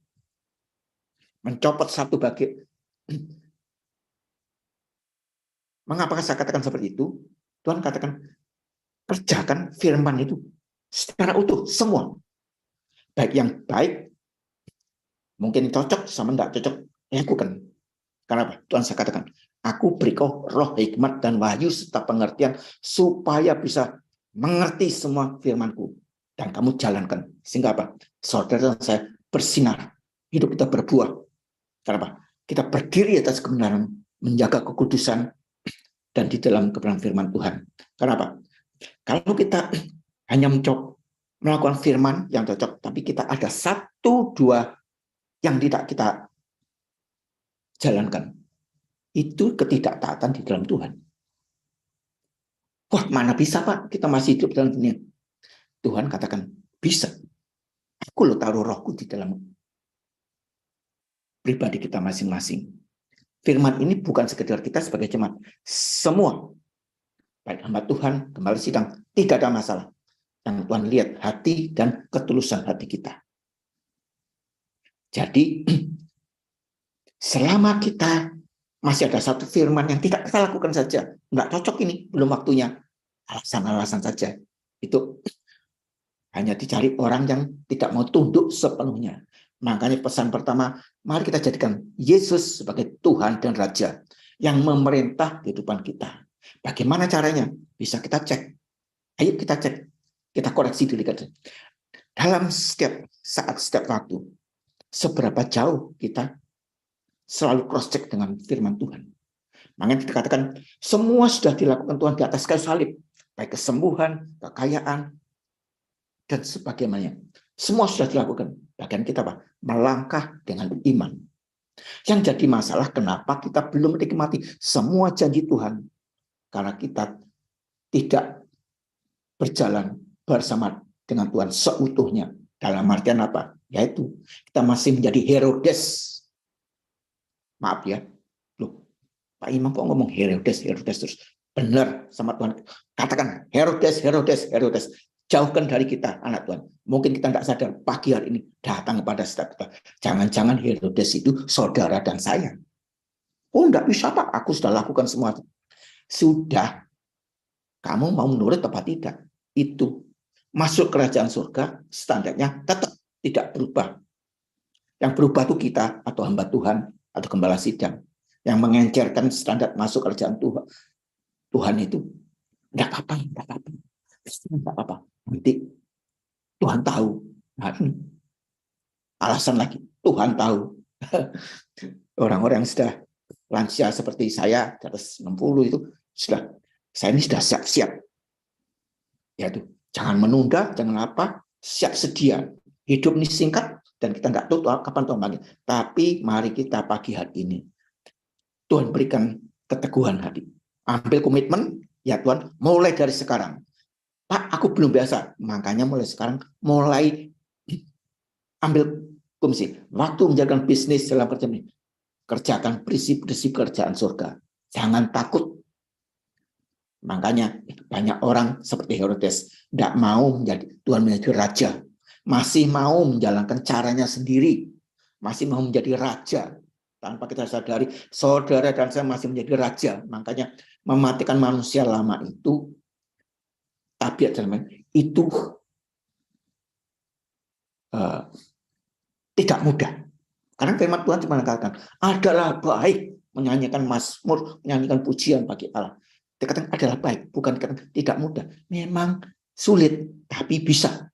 Mencopot satu bagian. Mengapa saya katakan seperti itu? Tuhan katakan, kerjakan firman itu secara utuh, semua. Baik yang baik, mungkin cocok sama tidak cocok, lakukan. Kenapa? Tuhan saya katakan, aku beri kau roh hikmat dan wahyu serta pengertian supaya bisa mengerti semua firmanku. Dan kamu jalankan. Sehingga apa? Saudara dan saya bersinar. Hidup kita berbuah. Kenapa? Kita berdiri atas kebenaran, menjaga kekudusan, dan di dalam kebenaran firman Tuhan. Kenapa? Kalau kita hanya melakukan firman yang cocok, tapi kita ada 1-2 yang tidak kita jalankan, itu ketidaktaatan di dalam Tuhan. Wah, mana bisa Pak, kita masih hidup dalam dunia. Tuhan katakan, bisa. Aku lo taruh rohku di dalam pribadi kita masing-masing. Firman ini bukan sekedar kita sebagai jemaat. Semua baik hamba Tuhan, gembala sidang, tidak ada masalah. Yang Tuhan lihat hati dan ketulusan hati kita. Jadi, selama kita masih ada satu firman yang tidak kita lakukan saja, nggak cocok ini, belum waktunya, alasan-alasan saja. Itu hanya dicari orang yang tidak mau tunduk sepenuhnya. Makanya pesan pertama, mari kita jadikan Yesus sebagai Tuhan dan Raja yang memerintah kehidupan kita. Bagaimana caranya? Bisa kita cek. Ayo kita cek. Kita koreksi diri kita. Dalam setiap saat, setiap waktu, seberapa jauh kita selalu cross-check dengan firman Tuhan. Makanya kita katakan, semua sudah dilakukan Tuhan di atas kayu salib. Baik kesembuhan, kekayaan, dan sebagainya. Semua sudah dilakukan. Bagian kita apa? Melangkah dengan iman. Yang jadi masalah, kenapa kita belum menikmati semua janji Tuhan? Karena kita tidak berjalan bersama dengan Tuhan seutuhnya. Dalam artian apa? Yaitu kita masih menjadi Herodes. Maaf ya. Loh, Pak Imam kok ngomong Herodes terus? Benar sama Tuhan. Katakan Herodes. Jauhkan dari kita, anak Tuhan. Mungkin kita tidak sadar, pagi hari ini datang kepada setiap kita. Jangan-jangan Herodes itu saudara dan saya. Oh, tidak bisa Pak, aku sudah lakukan semua. Sudah. Kamu mau menurut apa tidak? Itu. Masuk kerajaan surga, standarnya tetap tidak berubah. Yang berubah itu kita, atau hamba Tuhan, atau gembala sidang. Yang mengencerkan standar masuk kerajaan Tuhan itu. Tidak apa-apa. Nanti Tuhan tahu. Nah, alasan lagi, Tuhan tahu. Orang-orang yang sudah lansia seperti saya, di atas 60 itu, saya ini sudah siap-siap. Yaitu, jangan menunda, jangan apa, siap sedia. Hidup ini singkat, dan kita nggak tahu kapan Tuhan panggil. Tapi mari kita pagi hari ini, Tuhan berikan keteguhan hati. Ambil komitmen, ya Tuhan, mulai dari sekarang. Pak, aku belum biasa. Makanya mulai sekarang, mulai ambil komisi. Waktu menjalankan bisnis dalam kerjaan ini. Kerjakan prinsip-prinsip kerjaan surga. Jangan takut. Makanya banyak orang seperti Herodes. Tidak mau menjadi Tuhan menjadi raja. Masih mau menjalankan caranya sendiri. Masih mau menjadi raja. Tanpa kita sadari, saudara dan saya masih menjadi raja. Makanya mematikan manusia lama itu, tabiat teman itu tidak mudah. Karena firman Tuhan cuma mengatakan adalah baik menyanyikan mazmur, menyanyikan pujian bagi Allah. Dikatakan adalah baik, bukan tidak mudah. Memang sulit, tapi bisa.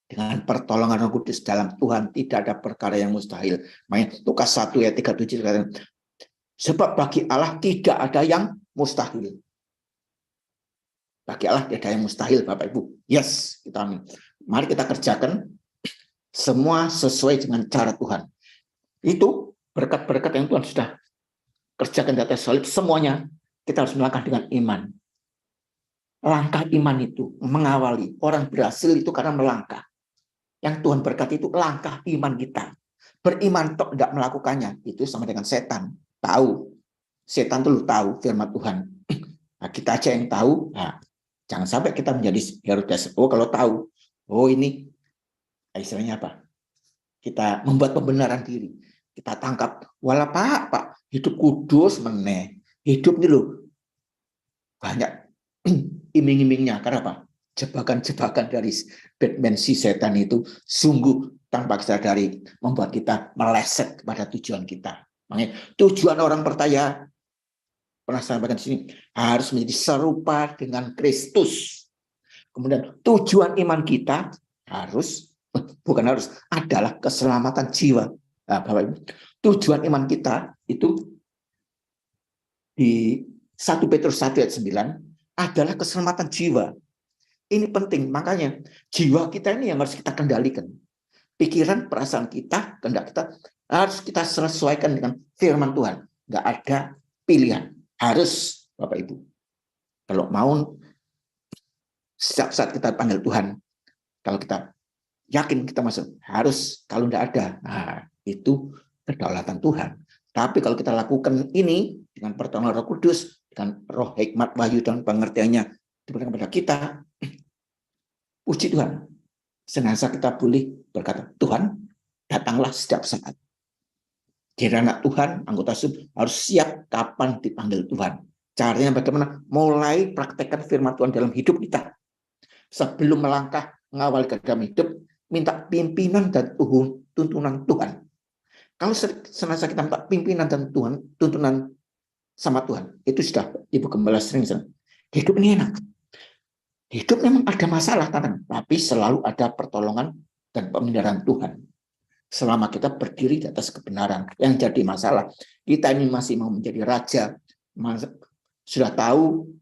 Dengan pertolongan Roh Kudus dalam Tuhan tidak ada perkara yang mustahil. Makanya Lukas 1 ayat 37 dikatakan, sebab bagi Allah tidak ada yang mustahil. Bagi Allah tidak ada yang mustahil, Bapak Ibu. Yes, kita amin. Mari kita kerjakan semua sesuai dengan cara Tuhan. Itu berkat-berkat yang Tuhan sudah kerjakan di atas salib, semuanya kita harus melangkah dengan iman. Langkah iman itu mengawali. Orang berhasil itu karena melangkah. Yang Tuhan berkati itu langkah iman kita. Beriman tok tidak melakukannya, itu sama dengan setan. Tahu. Setan itu tahu firman Tuhan. Nah, kita aja yang tahu. Nah, jangan sampai kita menjadi Herodes. Oh, kalau tahu. Oh, ini istilahnya apa? Kita membuat pembenaran diri. Kita tangkap. Walah Pak, hidup kudus meneh. Hidup ini loh. Banyak iming-imingnya. Karena apa? Jebakan-jebakan dari Batman si setan itu sungguh tanpa kita sadari membuat kita meleset kepada tujuan kita. Makanya tujuan orang percaya, pernah saya sampaikan di sini, harus menjadi serupa dengan Kristus. Kemudian tujuan iman kita adalah keselamatan jiwa. Nah, Bapak Ibu, tujuan iman kita itu di 1 Petrus 1 ayat 9 adalah keselamatan jiwa. Ini penting, makanya jiwa kita ini yang harus kita kendalikan. Pikiran, perasaan kita, kehendak kita harus kita sesuaikan dengan firman Tuhan. Nggak ada pilihan. Harus, Bapak Ibu. Kalau mau, setiap saat kita panggil Tuhan, kalau kita yakin kita masuk, harus. Kalau nggak ada, nah, itu kedaulatan Tuhan. Tapi kalau kita lakukan ini dengan pertolongan Roh Kudus, dengan roh hikmat, wahyu, dan pengertiannya diberikan kepada kita. Puji Tuhan, senantiasa kita boleh berkata, Tuhan, datanglah setiap saat. Jadi anak Tuhan, anggota sub harus siap kapan dipanggil Tuhan. Caranya bagaimana? Mulai praktekkan firman Tuhan dalam hidup kita. Sebelum melangkah mengawali ke dalam hidup, minta pimpinan dan tuntunan Tuhan. Kalau senantiasa kita minta pimpinan dan tuntunan sama Tuhan, itu sudah Ibu Gembala sering hidup ini enak. Hidup memang ada masalah, tapi selalu ada pertolongan dan pemeliharaan Tuhan. Selama kita berdiri di atas kebenaran, yang jadi masalah, kita ini masih mau menjadi raja, sudah tahu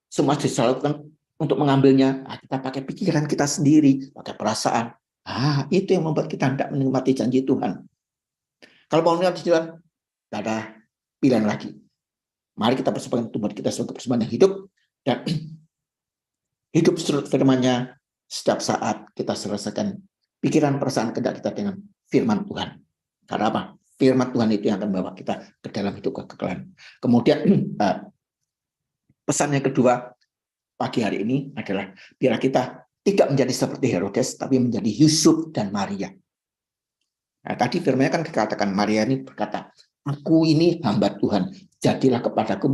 semua disalurkan untuk mengambilnya, kita pakai pikiran kita sendiri, pakai perasaan. Itu yang membuat kita tidak menikmati janji Tuhan. Kalau mau menikmati Tuhan, tidak ada pilihan lagi. Mari kita persembahkan tubuh kita sebagai persembahan yang hidup, dan hidup seturut firman-Nya. Setiap saat kita selesaikan pikiran perasaan kehendak kita dengan firman Tuhan. Karena apa? Firman Tuhan itu yang akan membawa kita ke dalam hidup kekekalan. Kemudian pesan yang kedua pagi hari ini adalah biar kita tidak menjadi seperti Herodes, tapi menjadi Yusuf dan Maria. Nah, tadi firman-Nya kan dikatakan, Maria ini berkata, aku ini hamba Tuhan, jadilah padaku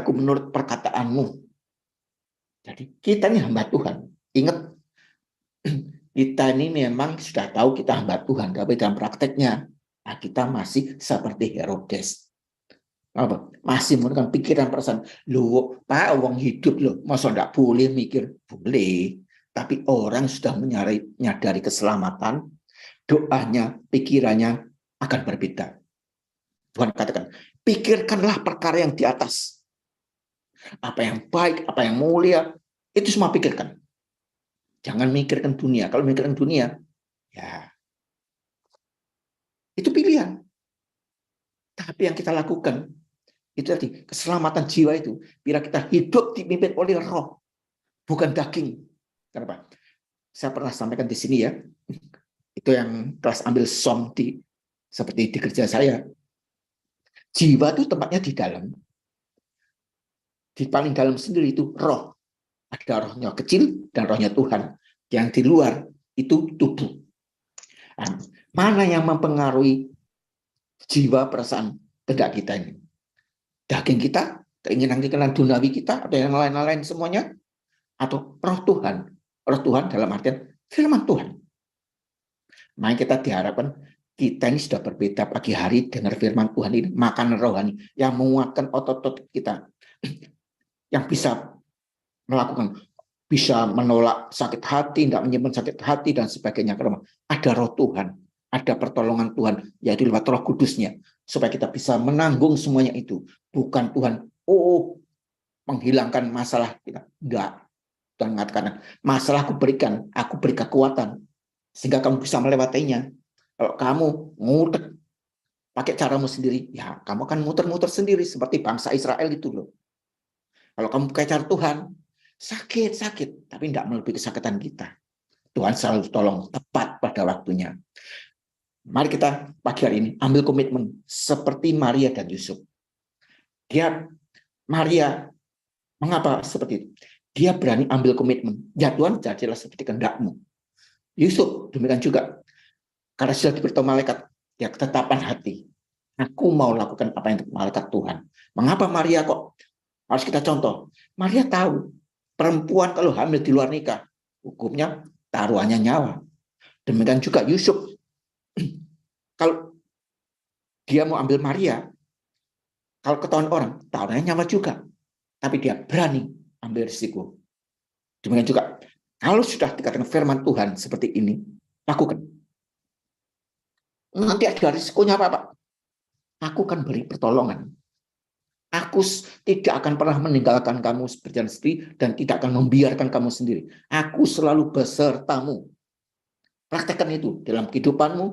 menurut perkataanmu. Jadi kita ini hamba Tuhan. Ingat, kita ini memang sudah tahu kita hamba Tuhan, tapi dalam prakteknya kita masih seperti Herodes. Masih menggunakan pikiran perasaan. Loh, Pak, wong hidup loh, masa enggak boleh mikir? Boleh. Tapi orang sudah menyadari keselamatan, doanya, pikirannya akan berbeda. Tuhan katakan, pikirkanlah perkara yang di atas. Apa yang baik, apa yang mulia, itu semua pikirkan. Jangan mikirkan dunia. Kalau mikirkan dunia, ya itu pilihan. Tapi yang kita lakukan, itu tadi, keselamatan jiwa itu, biar kita hidup dipimpin oleh roh, bukan daging. Kenapa? Saya pernah sampaikan di sini ya, itu yang kelas ambil som seperti di kerja saya. Jiwa itu tempatnya di dalam. Di paling dalam sendiri itu roh. Ada rohnya kecil dan rohnya Tuhan. Yang di luar itu tubuh. Nah, mana yang mempengaruhi jiwa, perasaan, kehendak kita ini? Daging kita, keinginan duniawi kita, atau yang lain-lain semuanya? Atau roh Tuhan? Roh Tuhan dalam artian firman Tuhan. Makanya kita diharapkan kita ini sudah berbeda pagi hari dengar firman Tuhan ini, makan rohani yang menguatkan otot-otot kita, yang bisa melakukan, bisa menolak sakit hati, tidak menyimpan sakit hati dan sebagainya. Karena ada roh Tuhan, ada pertolongan Tuhan, yaitu lewat Roh Kudusnya, supaya kita bisa menanggung semuanya itu. Bukan Tuhan, menghilangkan masalah kita. Enggak. Tuhan mengatakan, masalah aku beri kekuatan, sehingga kamu bisa melewatinya. Kalau kamu ngutek pakai caramu sendiri, ya kamu akan muter-muter sendiri seperti bangsa Israel itu loh. Kalau kamu pakai cara Tuhan, sakit, tapi tidak melebihi kesakitan kita. Tuhan selalu tolong tepat pada waktunya. Mari kita pagi hari ini ambil komitmen seperti Maria dan Yusuf. Maria, mengapa seperti itu? Dia berani ambil komitmen. Ya Tuhan, jadilah seperti kehendakmu. Yusuf demikian juga. Karena sudah diberitahu malaikat, ya ketetapan hati. Aku mau lakukan apa yang malaikat Tuhan. Mengapa Maria kok? Harus kita contoh. Maria tahu, perempuan kalau hamil di luar nikah, hukumnya taruhannya nyawa. Demikian juga Yusuf. Kalau dia mau ambil Maria, kalau ketahuan orang, taruhannya nyawa juga. Tapi dia berani ambil risiko. Demikian juga, kalau sudah dikatakan firman Tuhan seperti ini, lakukan. Nanti ada risikonya apa, Pak? Aku akan beri pertolongan. Aku tidak akan pernah meninggalkan kamu berjalan sendiri dan tidak akan membiarkan kamu sendiri. Aku selalu besertamu. Praktekkan itu dalam kehidupanmu,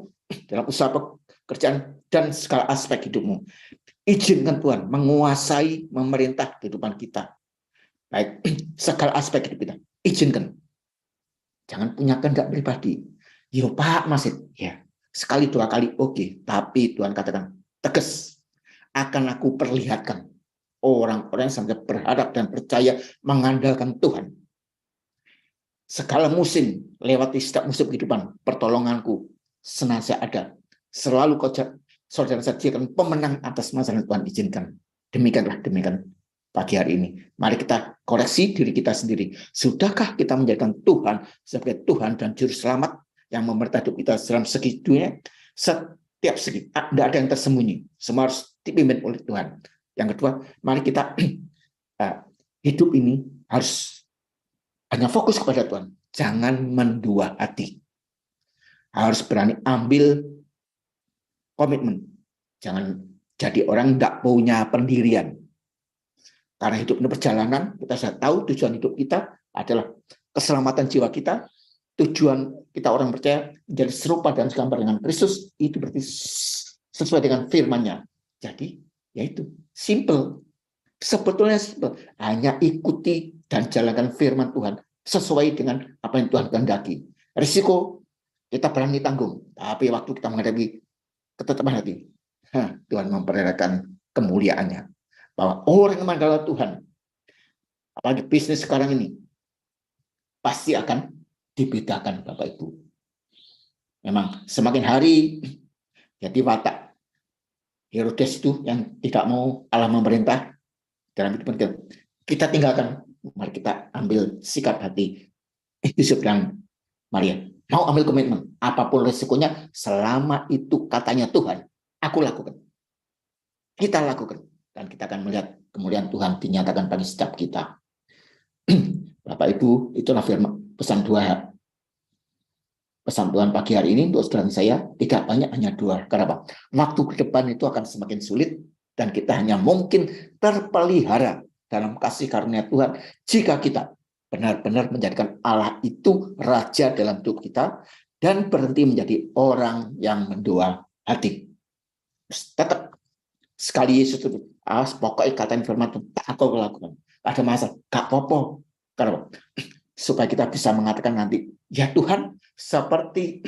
dalam usaha pekerjaan, dan segala aspek hidupmu. Izinkan Tuhan menguasai, memerintah kehidupan kita. Baik, segala aspek hidup kita. Izinkan. Jangan punya kehendak pribadi. Yo Pak Masid, ya. Sekali dua kali oke, tapi Tuhan katakan tegas, akan aku perlihatkan orang-orang yang sangat berharap dan percaya mengandalkan Tuhan. Segala musim, lewati setiap musim kehidupan, pertolonganku senantiasa ada. Selalu saudara sediakan pemenang atas masalah yang Tuhan izinkan. Demikian pagi hari ini. Mari kita koreksi diri kita sendiri. Sudahkah kita menjadikan Tuhan sebagai Tuhan dan Juru Selamat yang memerintah hidup kita dalam segi dunia? Setiap segi, tidak ada yang tersembunyi. Semua harus dipimpin oleh Tuhan. Yang kedua, mari kita hidup ini harus hanya fokus kepada Tuhan. Jangan mendua hati. Harus berani ambil komitmen. Jangan jadi orang tidak punya pendirian. Karena hidup ini perjalanan, kita sudah tahu tujuan hidup kita adalah keselamatan jiwa kita. Tujuan kita orang percaya menjadi serupa dan segambar dengan Kristus, itu berarti sesuai dengan firman-Nya. Jadi, yaitu simple. Sebetulnya simple. Hanya ikuti dan jalankan firman Tuhan sesuai dengan apa yang Tuhan kehendaki. Risiko kita berani tanggung, tapi waktu kita menghadapi ketetapan hati, Tuhan memperlihatkan kemuliaannya. Bahwa orang yang mengandalkan Tuhan, apalagi bisnis sekarang ini, pasti akan dibedakan, Bapak Ibu. Memang semakin hari, jadi watak Herodes itu yang tidak mau Allah memerintah dalam hidup kita tinggalkan. Mari kita ambil sikap hati Yusuf dan Maria. Mau ambil komitmen, apapun resikonya, selama itu katanya Tuhan, aku lakukan. Kita lakukan. Dan kita akan melihat kemuliaan Tuhan dinyatakan bagi setiap kita. Bapak Ibu, itulah firman pesan Tuhan pagi hari ini untuk saudara saya, tidak banyak, hanya 2. Kenapa? Waktu ke depan itu akan semakin sulit dan kita hanya mungkin terpelihara dalam kasih karunia Tuhan jika kita benar-benar menjadikan Allah itu raja dalam hidup kita dan berhenti menjadi orang yang mendua hati. Tetap sekali Yesus itu pokoknya katain firman itu tak aku lakukan. Ada masalah, gak apa-apa. Kenapa? Supaya kita bisa mengatakan nanti, ya Tuhan, seperti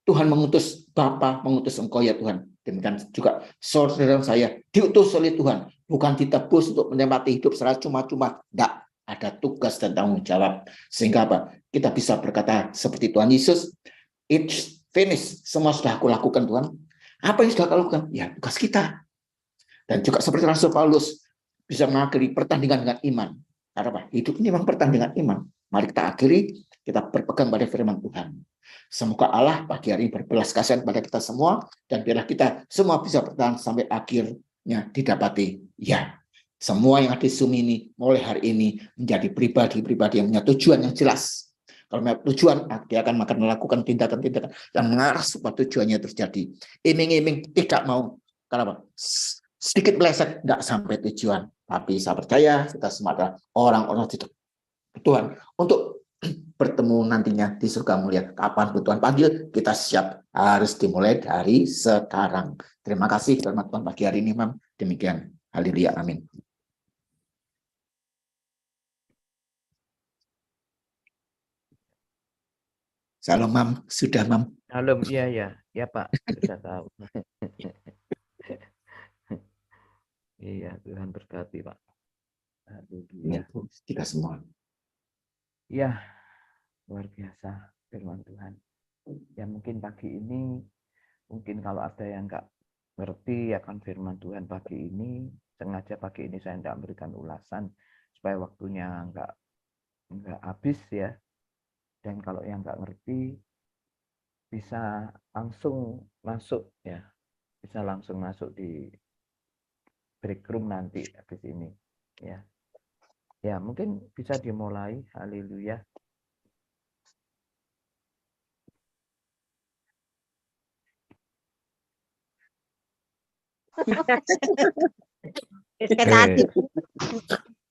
Tuhan mengutus Bapa, mengutus Engkau ya Tuhan. Demikian juga saudara saya diutus oleh Tuhan, bukan ditebus untuk menikmati hidup secara cuma-cuma. Tidak, ada tugas dan tanggung jawab. Sehingga apa? Kita bisa berkata seperti Tuhan Yesus, it's finished, semua sudah aku lakukan Tuhan. Apa yang sudah aku lakukan? Ya tugas kita. Dan juga seperti Rasul Paulus bisa mengakhiri pertandingan dengan iman. Karena apa? Hidup ini memang pertandingan iman. Mari kita akhiri, kita berpegang pada firman Tuhan. Semoga Allah pagi hari ini berbelas kasihan pada kita semua, dan biarlah kita semua bisa bertahan sampai akhirnya didapati. Ya, semua yang ada di Zoom ini mulai hari ini menjadi pribadi-pribadi yang punya tujuan yang jelas. Kalau punya tujuan, dia akan melakukan tindakan-tindakan yang mengarah supaya tujuannya terjadi. Iming-iming tidak mau. Kenapa? Sedikit meleset, tidak sampai tujuan. Tapi saya percaya kita semua adalah orang-orang Tuhan untuk bertemu nantinya di surga mulia. Kapan Tuhan panggil, kita siap. Harus dimulai dari sekarang. Terima kasih firman Tuhan pagi hari ini, Mam. Demikian. Haleluya. Amin. Salam, Mam. Sudah, Mam. Salam, iya Pak, sudah tahu. Iya, Tuhan berkati Pak. Haleluya. Kita semua. Ya, luar biasa firman Tuhan. Ya mungkin pagi ini, mungkin kalau ada yang nggak ngerti akan firman Tuhan pagi ini, sengaja pagi ini saya tidak memberikan ulasan supaya waktunya nggak habis ya. Dan kalau yang nggak ngerti bisa langsung masuk ya, bisa langsung masuk di break room nanti habis ini ya. Ya mungkin bisa dimulai. Haleluya.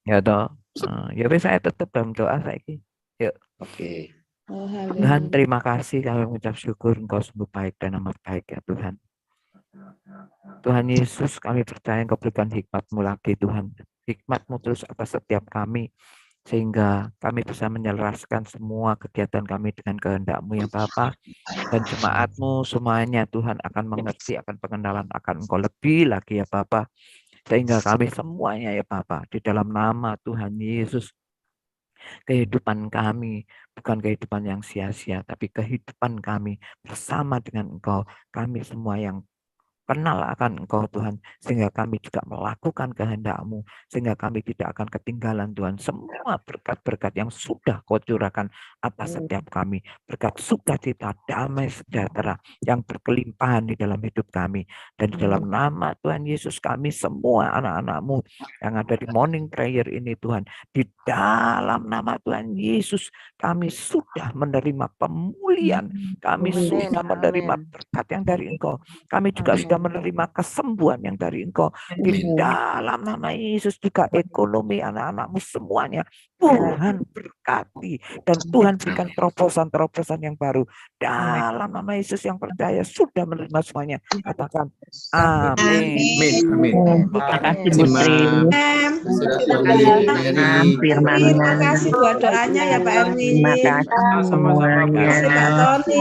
Ya toh. Ya saya tetap dalam doa saiki. Yuk. Oke. Tuhan terima kasih, kami mengucap syukur Engkau sungguh baik dan amat baik ya Tuhan. Tuhan Yesus, kami percaya Engkau berikan hikmat-Mu lagi Tuhan. Hikmat-Mu terus atas setiap kami. sehingga kami bisa menyelaraskan semua kegiatan kami dengan kehendak-Mu ya Bapa, dan jemaat-Mu semuanya Tuhan akan mengerti akan pengenalan akan Engkau lebih lagi ya Bapa, sehingga kami semuanya ya Bapa di dalam nama Tuhan Yesus, kehidupan kami bukan kehidupan yang sia-sia, tapi kehidupan kami bersama dengan Engkau, kami semua yang kenal akan Engkau Tuhan, sehingga kami juga melakukan kehendak-Mu, sehingga kami tidak akan ketinggalan Tuhan. Semua berkat-berkat yang sudah Kau curahkan atas setiap kami, berkat sukacita, damai sejahtera yang berkelimpahan di dalam hidup kami. Dan di dalam nama Tuhan Yesus, kami semua anak-anak-Mu yang ada di morning prayer ini Tuhan, di dalam nama Tuhan Yesus, kami sudah menerima pemulihan, kami sudah menerima berkat yang dari Engkau, kami juga sudah menerima kesembuhan yang dari Engkau. Di dalam nama Yesus juga ekonomi anak-anak-Mu semuanya Tuhan berkati, dan Tuhan berikan terobosan-terobosan yang baru. Dalam nama Yesus yang percaya sudah menerima semuanya. Katakan amin. Amin. Terima kasih Bu Terima Tri. Terima kasih buat doanya ya Pak Erwin. Terima kasih semuanya. Terima kasih Kak Tony.